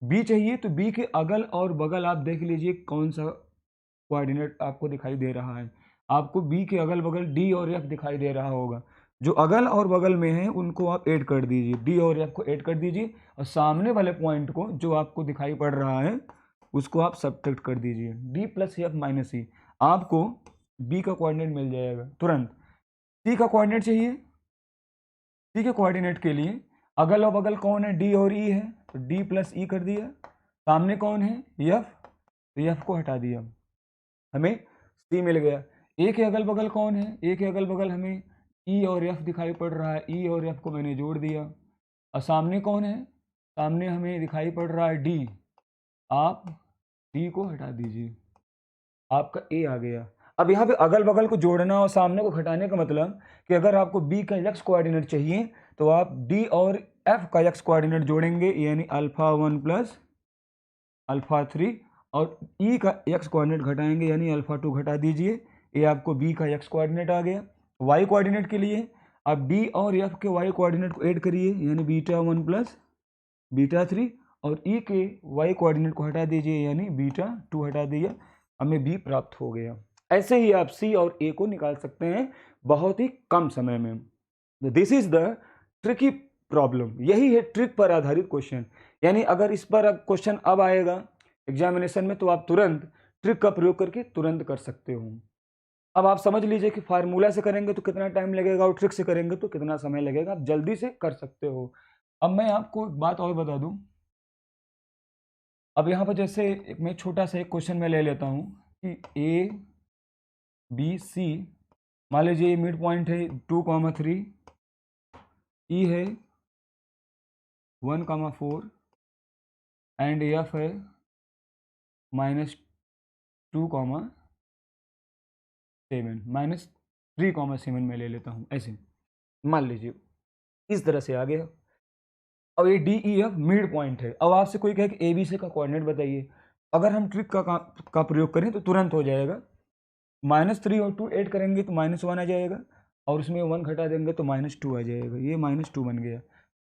बी चाहिए तो बी के अगल और बगल आप देख लीजिए कौन सा कोऑर्डिनेट आपको दिखाई दे रहा है। आपको बी के अगल बगल डी और एफ दिखाई दे रहा होगा, जो अगल और बगल में है उनको आप ऐड कर दीजिए, डी और एफ को ऐड कर दीजिए, और सामने वाले पॉइंट को जो आपको दिखाई पड़ रहा है उसको आप सब्ट्रैक्ट कर दीजिए, डी + एफ - ई। आपको बी का कोऑर्डिनेट मिल जाएगा तुरंत। सी का कोऑर्डिनेट चाहिए, सी के कोऑर्डिनेट के लिए अगल और बगल कौन है, डी और ई है, तो डी + ई कर दिया। सामने कौन है, एफ, तो एफ को हटा दिया, हमें सी मिल गया। ए के अगल बगल कौन है, ए के अगल बगल हमें ई और एफ दिखाई पड़ रहा है, ई और एफ को मैंने जोड़ दिया। और सामने कौन है, सामने हमें दिखाई पड़ रहा है डी, आप डी को हटा दीजिए, आपका ए आ गया। अब यहाँ पे अगल बगल को जोड़ना और सामने को घटाने का मतलब कि अगर आपको बी का एक्स कोऑर्डिनेट चाहिए तो आप डी और एफ का एक्स कोऑर्डिनेट जोड़ेंगे, यानी α1 + α3, और ई का एक्स कोऑर्डिनेट घटाएंगे, यानी α2 घटा दीजिए, ये आपको बी का एक्स कोऑर्डिनेट आ गया। वाई कोऑर्डिनेट के लिए आप डी और एफ के वाई कोऑर्डिनेट को ऐड करिए, यानी β1 + β3, और ई के वाई कोऑर्डिनेट को हटा दीजिए, यानी β2 हटा दिया, हमें बी प्राप्त हो गया। ऐसे ही आप सी और ए को निकाल सकते हैं बहुत ही कम समय में। This is the tricky problem, यही है ट्रिक पर आधारित क्वेश्चन। यानी अगर इस पर क्वेश्चन अब आएगा एग्जामिनेशन में तो आप तुरंत ट्रिक का प्रयोग करके तुरंत कर सकते हो। अब आप समझ लीजिए कि फार्मूला से करेंगे तो कितना टाइम लगेगा और ट्रिक से करेंगे तो कितना समय लगेगा, आप जल्दी से कर सकते हो। अब मैं आपको एक बात और बता दूं, अब यहाँ पर जैसे मैं छोटा सा एक क्वेश्चन में ले लेता हूँ कि ए बी सी, मान लीजिए मिड पॉइंट है 2,3, ई है 1,4 एंड एफ है -2,7, -3,7 में ले लेता हूँ, ऐसे मान लीजिए इस तरह से आ गया। अब ये D E F mid point है। अब आपसे कोई कहे कि ए बी सी का कोऑर्डिनेट बताइए, अगर हम ट्रिक का प्रयोग करें तो तुरंत हो जाएगा। -3 और 2 ऐड करेंगे तो -1 आ जाएगा, और उसमें 1 घटा देंगे तो -2 आ जाएगा, ये -2 बन गया।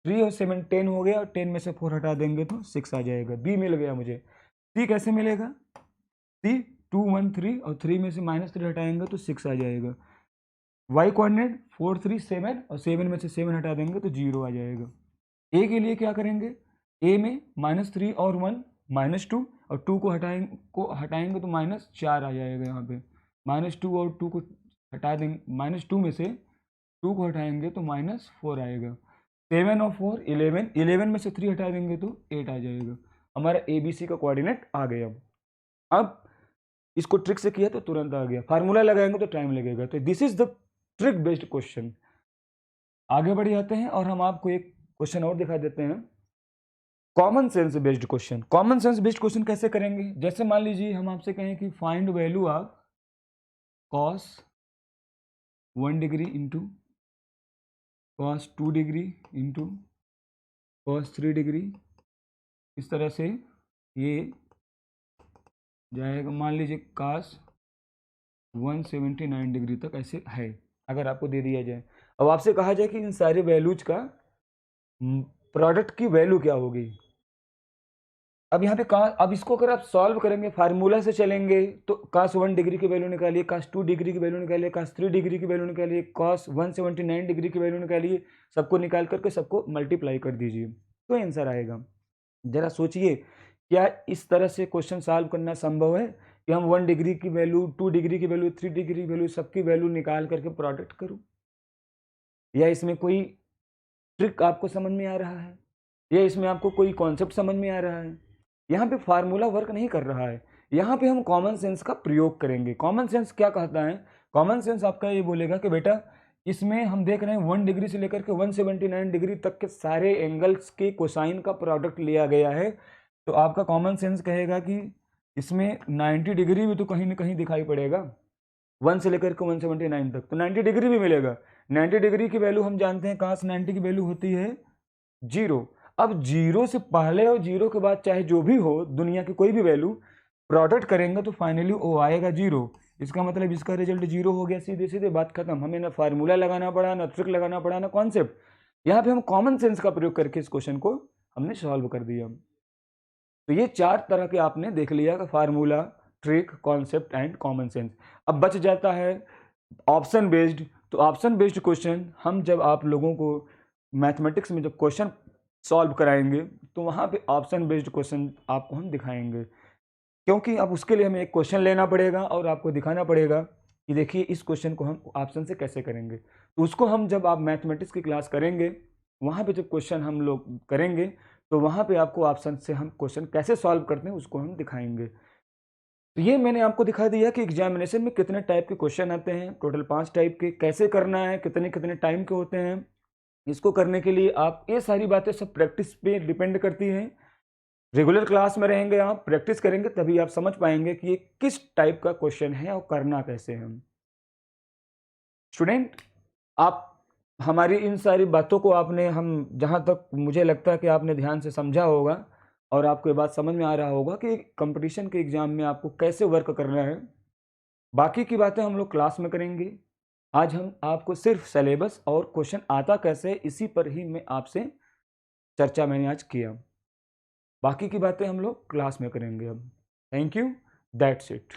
3 और 7 10 हो गया, और 10 में से 4 हटा देंगे तो 6 आ जाएगा। बी मिल गया मुझे। सी कैसे मिलेगा? सी 2 1 3 और 3 में से -3 हटाएंगे तो 6 आ जाएगा। वाई कोऑर्डिनेट 4 3 7 और 7 में से 7 हटा देंगे तो 0 आ जाएगा। ए के लिए क्या करेंगे? ए में -3 और 1 -2 और 2 को हटाएंगे तो -4 आ जाएगा। यहाँ पे -2 और 2 को हटा देंगे, -2 में से 2 को हटाएंगे तो -4 आएगा। 7 और 4 11, 11 में से 3 हटा देंगे तो 8 आ जाएगा। हमारा ए बी सी का कोऑर्डिनेट आ गया। अब इसको ट्रिक से किया तो तुरंत आ गया, फार्मूला लगाएंगे तो टाइम लगेगा। तो this is the trick based question. आगे बढ़ जाते हैं और हम आपको एक क्वेश्चन और दिखा देते हैं, common sense based question. Common sense based question कैसे करेंगे? जैसे मान लीजिए हम आपसे कहें कि find value of cos 1 degree into cos 2 degree into cos 3 degree, इस तरह से ये जाएगा। मान लीजिए cos 179 डिग्री तक ऐसे है, अगर आपको दे दिया जाए। अब आपसे कहा जाए कि इन सारे वैल्यूज का प्रोडक्ट की वैल्यू क्या होगी। अब यहाँ पे अब इसको अगर आप सॉल्व करेंगे, फार्मूला से चलेंगे तो cos 1 डिग्री की वैल्यू निकालिए, cos 2 डिग्री की वैल्यू निकालिए, cos 3 डिग्री की वैल्यू निकालिए, cos 179 डिग्री की वैल्यू निकालिए, सबको निकाल करके सबको मल्टीप्लाई कर दीजिए तो आंसर आएगा। जरा सोचिए, क्या इस तरह से क्वेश्चन सॉल्व करना संभव है कि हम 1 डिग्री की वैल्यू, 2 डिग्री की वैल्यू, 3 डिग्री की वैल्यू, सबकी वैल्यू निकाल करके प्रोडक्ट करूँ? या इसमें कोई ट्रिक आपको समझ में आ रहा है, या इसमें आपको कोई कॉन्सेप्ट समझ में आ रहा है? यहाँ पे फार्मूला वर्क नहीं कर रहा है, यहाँ पे हम कॉमन सेंस का प्रयोग करेंगे। कॉमन सेंस क्या कहता है? कॉमन सेंस आपका ये बोलेगा कि बेटा इसमें हम देख रहे हैं 1 डिग्री से लेकर के 179 डिग्री तक के सारे एंगल्स के कोसाइन का प्रोडक्ट लिया गया है। तो आपका कॉमन सेंस कहेगा कि इसमें 90 डिग्री भी तो कहीं ना कहीं दिखाई पड़ेगा, 1 से लेकर के 179 तक, तो 90 डिग्री भी मिलेगा। 90 डिग्री की वैल्यू हम जानते हैं, cos 90 की वैल्यू होती है 0। अब 0 से पहले और 0 के बाद चाहे जो भी हो दुनिया की कोई भी वैल्यू प्रोडक्ट करेंगे तो फाइनली वो आएगा 0। इसका मतलब इसका रिजल्ट 0 हो गया, सीधे सीधे बात खत्म। हमें ना फार्मूला लगाना पड़ा, ना ट्रिक लगाना पड़ा, ना कॉन्सेप्ट। यहाँ पे हम कॉमन सेंस का प्रयोग करके इस क्वेश्चन को हमने सॉल्व कर दिया। तो ये 4 तरह के आपने देख लिया कि formula, trick, concept and common sense. अब बच जाता है ऑप्शन बेस्ड। तो ऑप्शन बेस्ड क्वेश्चन हम जब आप लोगों को मैथमेटिक्स में जब क्वेश्चन सॉल्व कराएंगे तो वहाँ पे ऑप्शन बेस्ड क्वेश्चन आपको हम दिखाएंगे, क्योंकि अब उसके लिए हमें एक क्वेश्चन लेना पड़ेगा और आपको दिखाना पड़ेगा कि देखिए इस क्वेश्चन को हम ऑप्शन से कैसे करेंगे। तो उसको हम जब आप मैथमेटिक्स की क्लास करेंगे, वहाँ पे जब क्वेश्चन हम लोग करेंगे तो वहाँ पे आपको ऑप्शन से हम क्वेश्चन कैसे सॉल्व करते हैं उसको हम दिखाएंगे। तो ये मैंने आपको दिखा दिया कि एग्जामिनेशन में कितने टाइप के क्वेश्चन आते हैं, टोटल 5 टाइप के, कैसे करना है, कितने कितने टाइम के होते हैं। इसको करने के लिए आप, ये सारी बातें सब प्रैक्टिस पे डिपेंड करती हैं। रेगुलर क्लास में रहेंगे, आप प्रैक्टिस करेंगे तभी आप समझ पाएंगे कि ये किस टाइप का क्वेश्चन है और करना कैसे है। स्टूडेंट, आप हमारी इन सारी बातों को आपने, हम जहाँ तक मुझे लगता है कि आपने ध्यान से समझा होगा और आपको ये बात समझ में आ रहा होगा कि कंपटीशन के एग्जाम में आपको कैसे वर्क करना है। बाकी की बातें हम लोग क्लास में करेंगे। आज हम आपको सिर्फ सिलेबस और क्वेश्चन आता कैसे, इसी पर ही मैं आपसे चर्चा मैंने आज किया। बाकी की बातें हम लोग क्लास में करेंगे अब। Thank you, that's it.